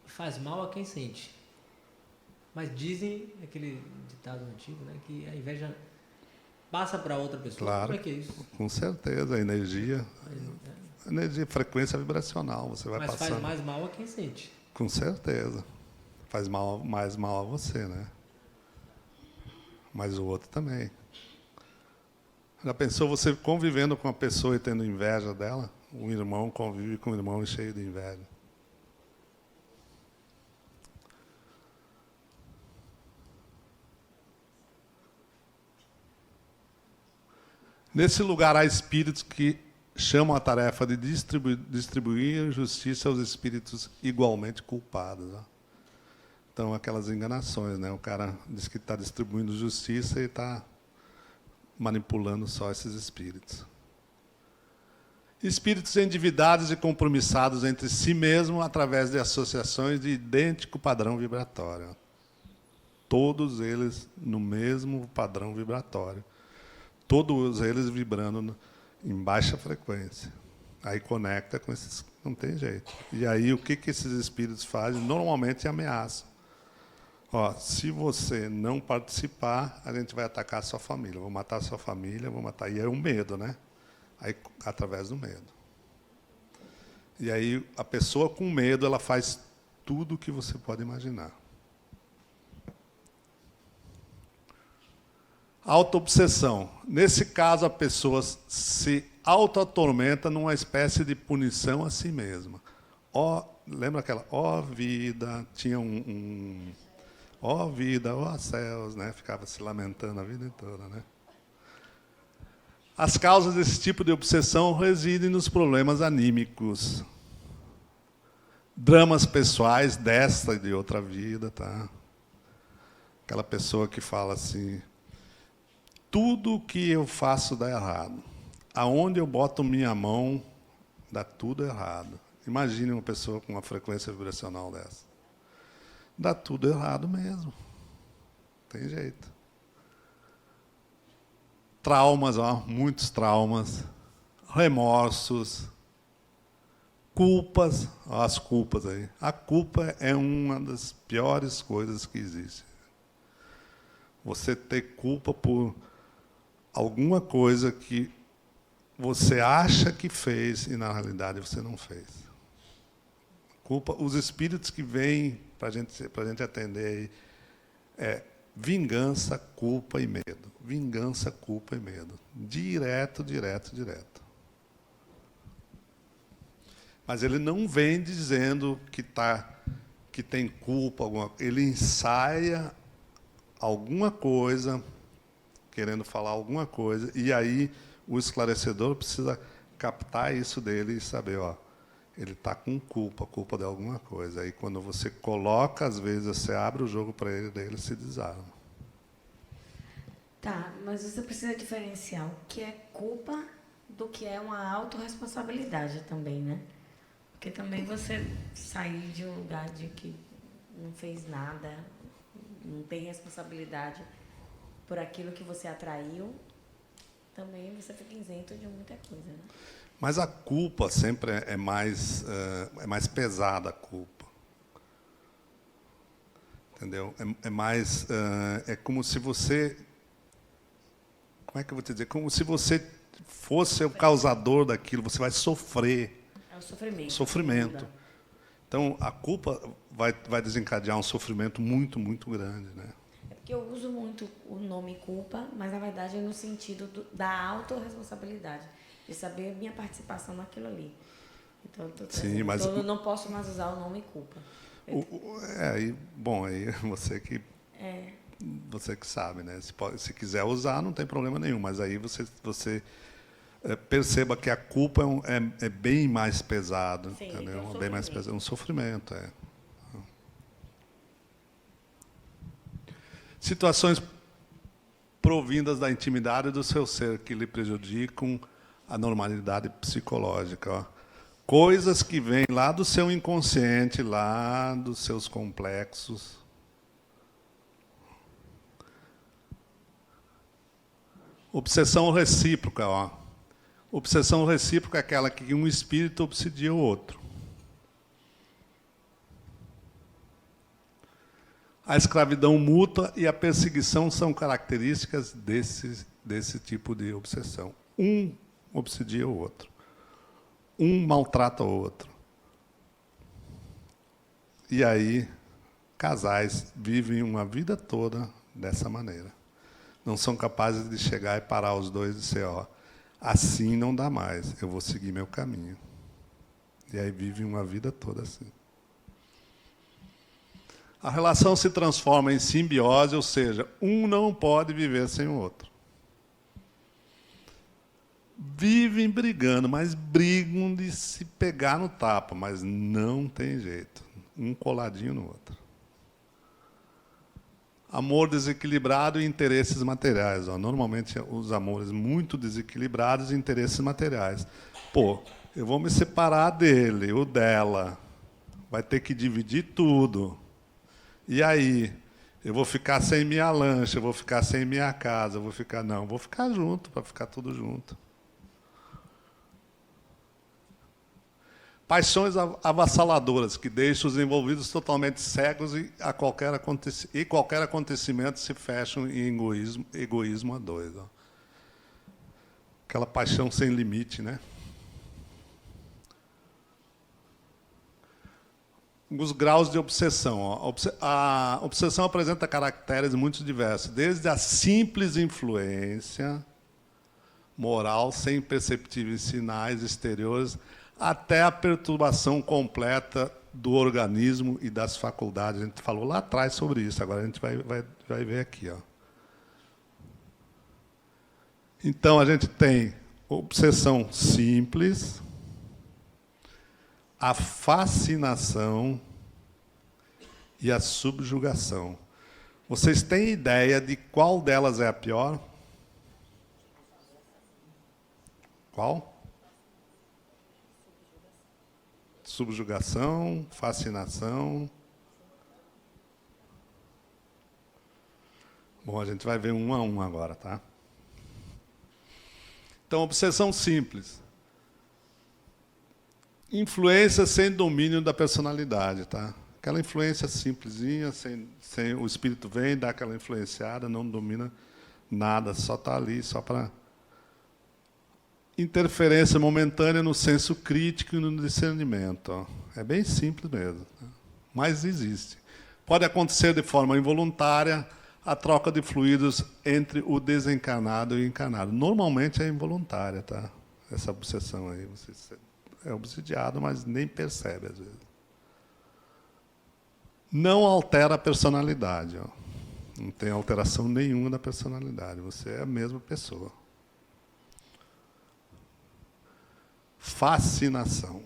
faz mal a quem sente. Mas dizem, aquele ditado antigo, né, que a inveja passa para outra pessoa. Claro, como é que é isso? Com certeza, a energia, frequência vibracional, você vai passando. Mas faz mais mal a quem sente. Com certeza. Faz mais mal a você, né? Mas o outro também. Já pensou você convivendo com uma pessoa e tendo inveja dela? Um irmão convive com um irmão cheio de inveja. Nesse lugar há espíritos que chamam a tarefa de distribuir justiça aos espíritos igualmente culpados. Ó. Então, aquelas enganações, né? O cara diz que está distribuindo justiça e está manipulando só esses espíritos. Espíritos endividados e compromissados entre si mesmos através de associações de idêntico padrão vibratório. Todos eles no mesmo padrão vibratório. Todos eles vibrando em baixa frequência. Aí conecta com esses... Não tem jeito. E aí o que esses espíritos fazem? Normalmente ameaçam. Ó, se você não participar, a gente vai atacar a sua família. Vou matar a sua família, vou matar... E é o medo, né? Aí, através do medo. E aí a pessoa com medo, ela faz tudo o que você pode imaginar. Autoobsessão. Nesse caso, a pessoa se auto-atormenta numa espécie de punição a si mesma. Lembra aquela? Ó vida, tinha ó vida, ó céus, né? Ficava se lamentando a vida toda, né? As causas desse tipo de obsessão residem nos problemas anímicos. Dramas pessoais desta e de outra vida, tá? Aquela pessoa que fala assim: tudo que eu faço dá errado. Aonde eu boto minha mão, dá tudo errado. Imagine uma pessoa com uma frequência vibracional dessa. Dá tudo errado mesmo. Tem jeito. Traumas, muitos traumas. Remorsos. Culpas. As culpas aí. A culpa é uma das piores coisas que existe. Você ter culpa por alguma coisa que você acha que fez e, na realidade, você não fez. Culpa, os espíritos que vêm para a gente atender aí, vingança, culpa e medo. Vingança, culpa e medo. Direto, direto, direto. Mas ele não vem dizendo que tem culpa, ele ensaia alguma coisa, querendo falar alguma coisa, e aí o esclarecedor precisa captar isso dele e saber, ele está com culpa de alguma coisa. Aí quando você coloca, às vezes você abre o jogo para ele, daí ele se desarma. Tá, mas você precisa diferenciar o que é culpa do que é uma autorresponsabilidade também, né? Porque também você sair de um lugar de que não fez nada, não tem responsabilidade por aquilo que você atraiu, também você fica isento de muita coisa, né? Mas a culpa sempre é mais pesada, a culpa. Entendeu? É mais... é como se você... Como é que eu vou te dizer? Como se você fosse o causador daquilo, você vai sofrer. É o sofrimento. Sofrimento. Então, a culpa vai desencadear um sofrimento muito, muito grande, né? É porque eu uso muito o nome culpa, mas, na verdade, é no sentido da autorresponsabilidade, de saber a minha participação naquilo ali. Então, eu não posso mais usar o nome culpa. Aí você que... Você que sabe, né? Se quiser usar, não tem problema nenhum, mas aí você perceba que a culpa é bem mais pesado, sim, entendeu? É bem mais pesado, um sofrimento, Situações provindas da intimidade do seu ser que lhe prejudicam a normalidade psicológica. Ó. Coisas que vêm lá do seu inconsciente, lá dos seus complexos. Obsessão recíproca. Ó. Obsessão recíproca é aquela que um espírito obsidia o outro. A escravidão mútua e a perseguição são características desse tipo de obsessão. Um obsedia o outro. Um maltrata o outro. E aí, casais vivem uma vida toda dessa maneira. Não são capazes de chegar e parar os dois e dizer, ó, assim não dá mais, eu vou seguir meu caminho. E aí vivem uma vida toda assim. A relação se transforma em simbiose, ou seja, um não pode viver sem o outro. Vivem brigando, mas brigam de se pegar no tapa, mas não tem jeito. Um coladinho no outro. Amor desequilibrado e interesses materiais. Ó. Normalmente, os amores muito desequilibrados e interesses materiais. Pô, eu vou me separar dele ou dela. Vai ter que dividir tudo. E aí? Eu vou ficar sem minha lancha, eu vou ficar sem minha casa, eu vou ficar... Não, vou ficar junto, para ficar tudo junto. Paixões avassaladoras, que deixam os envolvidos totalmente cegos e qualquer acontecimento se fecham em egoísmo a dois. Ó. Aquela paixão sem limite, né? Os graus de obsessão. Ó. A obsessão apresenta caracteres muito diversos, desde a simples influência moral, sem perceptíveis sinais exteriores, até a perturbação completa do organismo e das faculdades. A gente falou lá atrás sobre isso, agora a gente vai ver aqui. Ó. Então, a gente tem obsessão simples, a fascinação e a subjugação. Vocês têm ideia de qual delas é a pior? Qual? Subjugação, fascinação. Bom, a gente vai ver um a um agora, tá? Então, obsessão simples. Influência sem domínio da personalidade, tá? Aquela influência simplesinha, sem o espírito vem, dá aquela influenciada, não domina nada, só está ali, só para... Interferência momentânea no senso crítico e no discernimento. Ó. É bem simples mesmo, mas existe. Pode acontecer de forma involuntária a troca de fluidos entre o desencarnado e o encarnado. Normalmente é involuntária, tá? Essa obsessão aí. Você é obsidiado, mas nem percebe às vezes. Não altera a personalidade. Ó. Não tem alteração nenhuma da personalidade. Você é a mesma pessoa. Fascinação.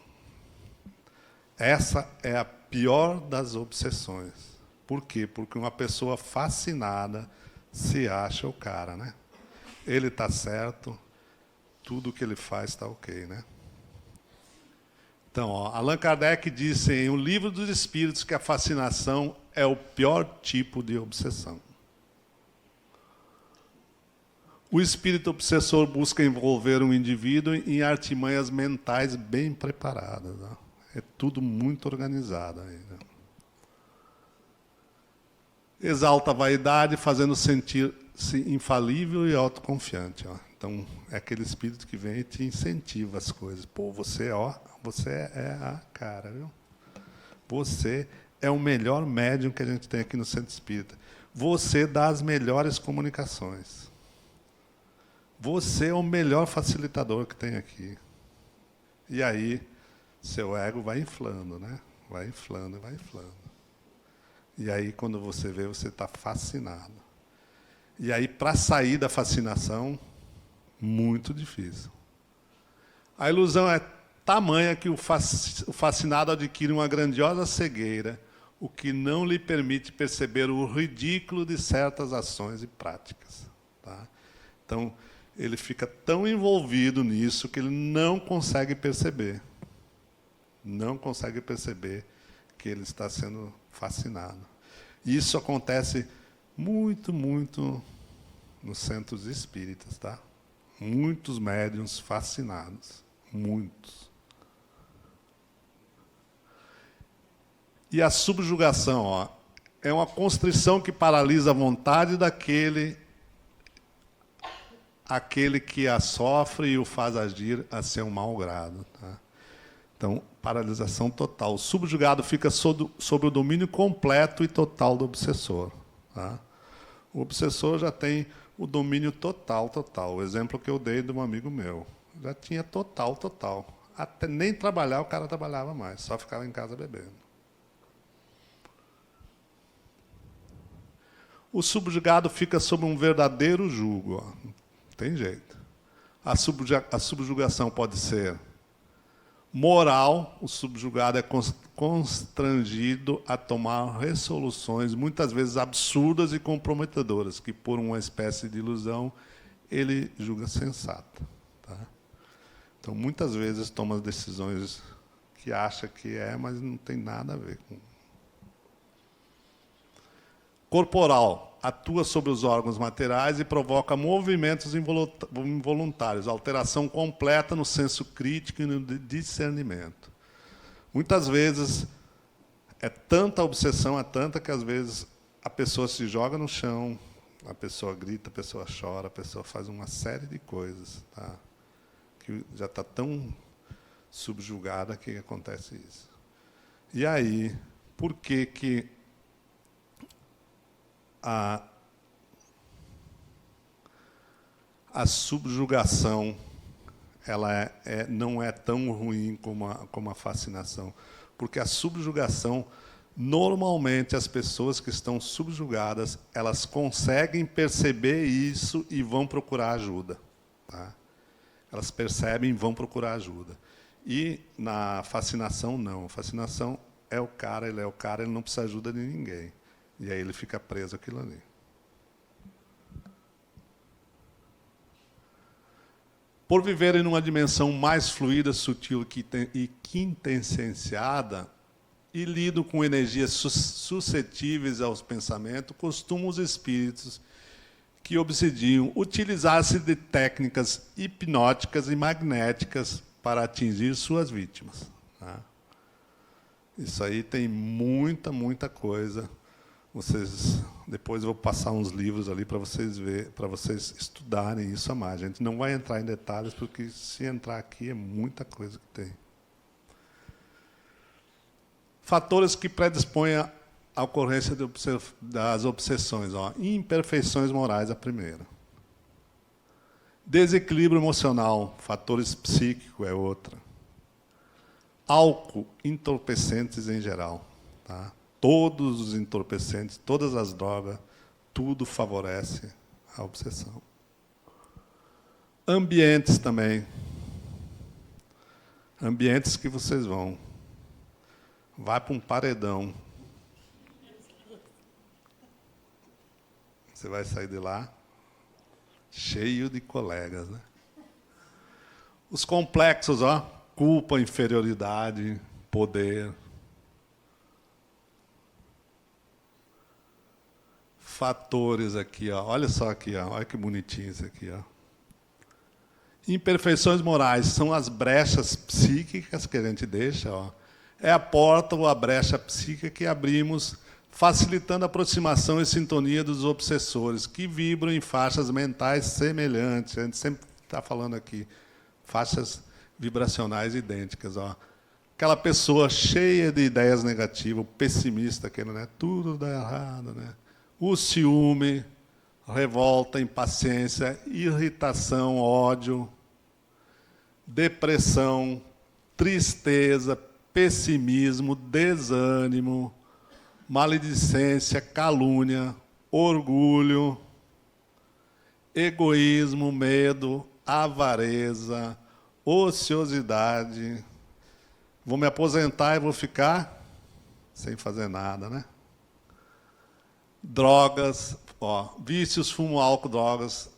Essa é a pior das obsessões. Por quê? Porque uma pessoa fascinada se acha o cara, né? Ele está certo, tudo que ele faz está ok, né? Então, ó, Allan Kardec disse em O Livro dos Espíritos que a fascinação é o pior tipo de obsessão. O espírito obsessor busca envolver um indivíduo em artimanhas mentais bem preparadas. Né? É tudo muito organizado ainda. Exalta a vaidade, fazendo sentir-se infalível e autoconfiante. Ó. Então, é aquele espírito que vem e te incentiva as coisas. Pô, você é a cara, viu? Você é o melhor médium que a gente tem aqui no Centro Espírita. Você dá as melhores comunicações. Você é o melhor facilitador que tem aqui. E aí, seu ego vai inflando, né? Vai inflando, vai inflando. E aí, quando você vê, você está fascinado. E aí, para sair da fascinação, muito difícil. A ilusão é tamanha que o fascinado adquire uma grandiosa cegueira, o que não lhe permite perceber o ridículo de certas ações e práticas. Tá? Então, ele fica tão envolvido nisso que ele não consegue perceber. Não consegue perceber que ele está sendo fascinado. E isso acontece muito, muito nos centros espíritas, tá? Muitos médiuns fascinados. Muitos. E a subjugação, ó, é uma constrição que paralisa a vontade daquele que a sofre e o faz agir a seu mau grado. Tá? Então, paralisação total. O subjugado fica sob o domínio completo e total do obsessor. Tá? O obsessor já tem o domínio total. O exemplo que eu dei de um amigo meu. Já tinha total. Até nem trabalhar, o cara trabalhava mais, só ficava em casa bebendo. O subjugado fica sob um verdadeiro jugo. Ó. Não tem jeito. A subjugação pode ser moral, o subjugado é constrangido a tomar resoluções, muitas vezes absurdas e comprometedoras, que, por uma espécie de ilusão, ele julga sensata. Tá? Então, muitas vezes, toma decisões que acha que mas não tem nada a ver com... Corporal, atua sobre os órgãos materiais e provoca movimentos involuntários, alteração completa no senso crítico e no discernimento. Muitas vezes, é tanta obsessão, que às vezes a pessoa se joga no chão, a pessoa grita, a pessoa chora, a pessoa faz uma série de coisas, tá? Que já está tão subjugada que acontece isso. E aí, por que a subjugação ela não é tão ruim como a fascinação? Porque a subjugação, normalmente, as pessoas que estão subjugadas, elas conseguem perceber isso e vão procurar ajuda. Tá? Elas percebem e vão procurar ajuda. E, na fascinação, não. A fascinação é o cara, ele não precisa de ajuda de ninguém. E aí ele fica preso àquilo ali. Por viverem numa dimensão mais fluida, sutil e quintessenciada, e lido com energias suscetíveis aos pensamentos, costumam os espíritos que obsidiam utilizar-se de técnicas hipnóticas e magnéticas para atingir suas vítimas. Tá? Isso aí tem muita coisa. Depois eu vou passar uns livros ali para vocês verem, para vocês estudarem isso a mais. A gente não vai entrar em detalhes, porque se entrar aqui é muita coisa que tem. Fatores que predispõem à ocorrência das obsessões. Ó. Imperfeições morais, a primeira. Desequilíbrio emocional, fatores psíquicos, é outra. Álcool, entorpecentes em geral. Tá? Todos os entorpecentes, todas as drogas, tudo favorece a obsessão. Ambientes também. Ambientes que vocês vão. Vai para um paredão. Você vai sair de lá cheio de colegas. Né? Os complexos, ó, culpa, inferioridade, poder. Fatores aqui, ó. Olha só aqui, ó. Olha que bonitinho isso aqui, ó. Imperfeições morais são as brechas psíquicas que a gente deixa, ó. É a porta ou a brecha psíquica que abrimos, facilitando a aproximação e sintonia dos obsessores, que vibram em faixas mentais semelhantes. A gente sempre está falando aqui, faixas vibracionais idênticas, ó. Aquela pessoa cheia de ideias negativas, o pessimista, que né, tudo dá errado, né? O ciúme, revolta, impaciência, irritação, ódio, depressão, tristeza, pessimismo, desânimo, maledicência, calúnia, orgulho, egoísmo, medo, avareza, ociosidade. Vou me aposentar e vou ficar sem fazer nada, né? Drogas, ó, vícios, fumo, álcool, drogas,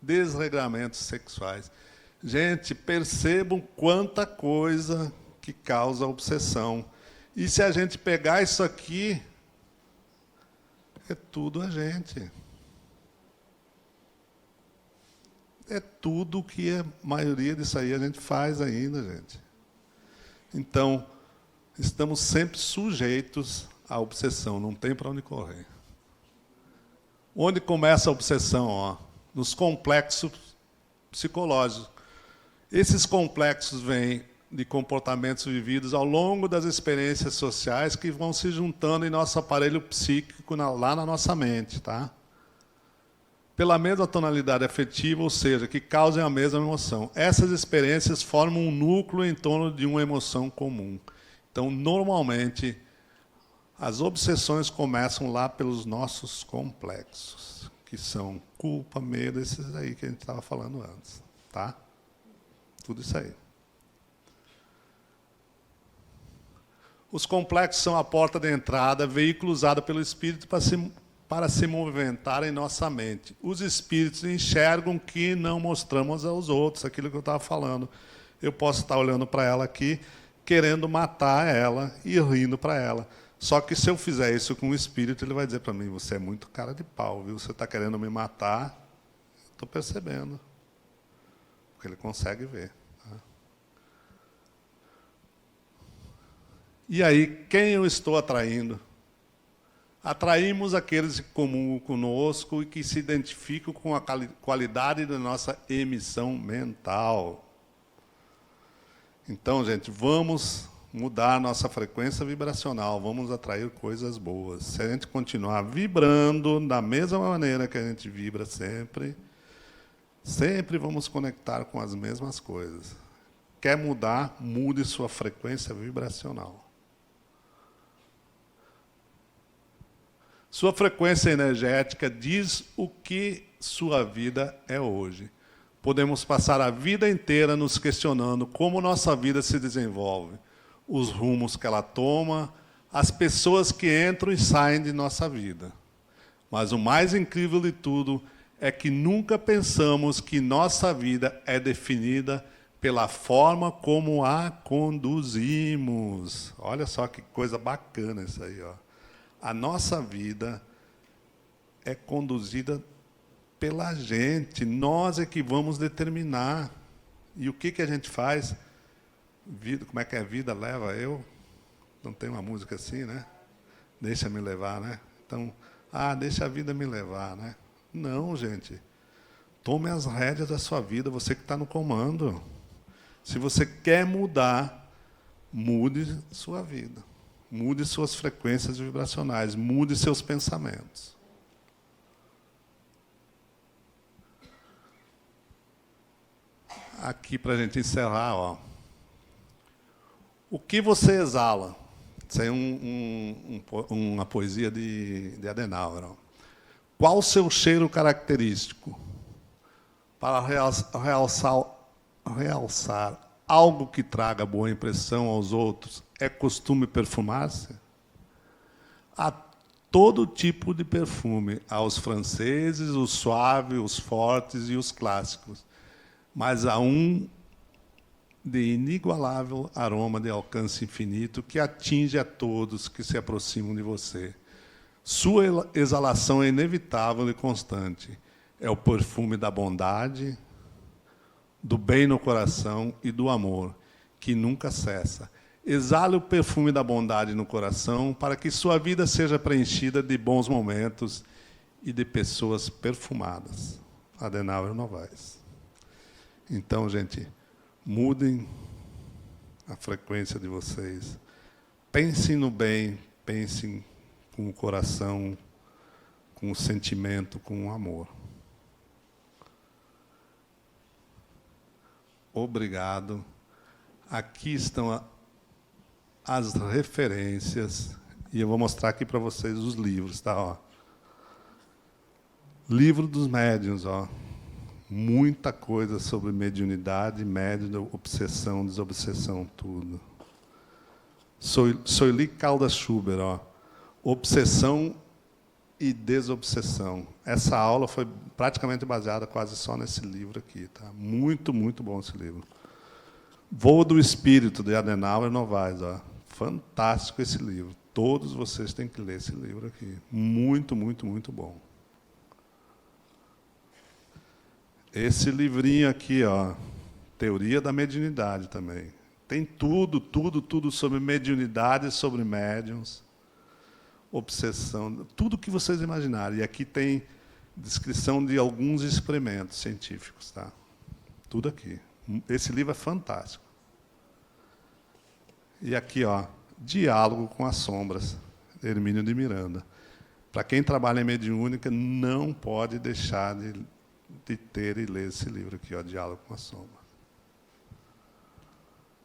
desregramentos sexuais. Gente, percebam quanta coisa que causa obsessão. E se a gente pegar isso aqui, é tudo a gente. É tudo que a maioria disso aí a gente faz ainda, gente. Então, estamos sempre sujeitos a obsessão, não tem para onde correr. Onde começa a obsessão? Ó, nos complexos psicológicos. Esses complexos vêm de comportamentos vividos ao longo das experiências sociais que vão se juntando em nosso aparelho psíquico, lá na nossa mente, tá? Pela mesma tonalidade afetiva, ou seja, que causam a mesma emoção. Essas experiências formam um núcleo em torno de uma emoção comum. Então, normalmente, as obsessões começam lá pelos nossos complexos, que são culpa, medo, esses aí que a gente estava falando antes, tá? Tudo isso aí. Os complexos são a porta de entrada, veículo usado pelo espírito para se movimentar em nossa mente. Os espíritos enxergam que não mostramos aos outros, aquilo que eu estava falando. Eu posso estar olhando para ela aqui, querendo matar ela e rindo para ela. Só que se eu fizer isso com o espírito, ele vai dizer para mim, você é muito cara de pau, viu? Você está querendo me matar, estou percebendo. Porque ele consegue ver. Tá? E aí, quem eu estou atraindo? Atraímos aqueles que comungam conosco e que se identificam com a qualidade da nossa emissão mental. Então, gente, vamos mudar nossa frequência vibracional, vamos atrair coisas boas. Se a gente continuar vibrando da mesma maneira que a gente vibra sempre, sempre vamos conectar com as mesmas coisas. Quer mudar? Mude sua frequência vibracional. Sua frequência energética diz o que sua vida é hoje. Podemos passar a vida inteira nos questionando como nossa vida se desenvolve, os rumos que ela toma, as pessoas que entram e saem de nossa vida. Mas o mais incrível de tudo é que nunca pensamos que nossa vida é definida pela forma como a conduzimos. Olha só que coisa bacana isso aí, ó. A nossa vida é conduzida pela gente. Nós é que vamos determinar. E o que a gente faz? Vida, como é que é? Vida leva eu? Não tem uma música assim, né? Deixa-me levar, né? Então, deixa a vida me levar, né? Não, gente. Tome as rédeas da sua vida, você que está no comando. Se você quer mudar, mude sua vida. Mude suas frequências vibracionais, mude seus pensamentos. Aqui, para a gente encerrar, ó. O que você exala? Isso aí é uma poesia de Adenauer. Ó. Qual o seu cheiro característico? Para realçar algo que traga boa impressão aos outros, é costume perfumar-se? Há todo tipo de perfume. Há os franceses, os suaves, os fortes e os clássicos. Mas há um de inigualável aroma de alcance infinito que atinge a todos que se aproximam de você. Sua exalação é inevitável e constante. É o perfume da bondade, do bem no coração e do amor, que nunca cessa. Exale o perfume da bondade no coração para que sua vida seja preenchida de bons momentos e de pessoas perfumadas. Adenauer Novaes. Então, gente, mudem a frequência de vocês. Pensem no bem, pensem com o coração, com o sentimento, com o amor. Obrigado. Aqui estão as referências, e eu vou mostrar aqui para vocês os livros, tá? Ó. Livro dos médiuns, ó. Muita coisa sobre mediunidade, médium, obsessão, desobsessão, tudo. Soili Caldas Schubert, ó. Obsessão e desobsessão. Essa aula foi praticamente baseada quase só nesse livro aqui, tá? Muito, muito bom esse livro. Voo do Espírito, de Adenauer Novaes, ó. Fantástico esse livro. Todos vocês têm que ler esse livro aqui. Muito, muito, muito bom. Esse livrinho aqui, ó, Teoria da Mediunidade também. Tem tudo, tudo, tudo sobre mediunidade, sobre médiuns. obsessão, tudo que vocês imaginarem. E aqui tem descrição de alguns experimentos científicos, tá? Tudo aqui. Esse livro é fantástico. E aqui, ó, Diálogo com as Sombras, Hermínio de Miranda. Para quem trabalha em mediúnica, não pode deixar de ter e ler esse livro aqui, ó, Diálogo com as Sombras.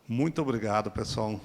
Muito obrigado, pessoal.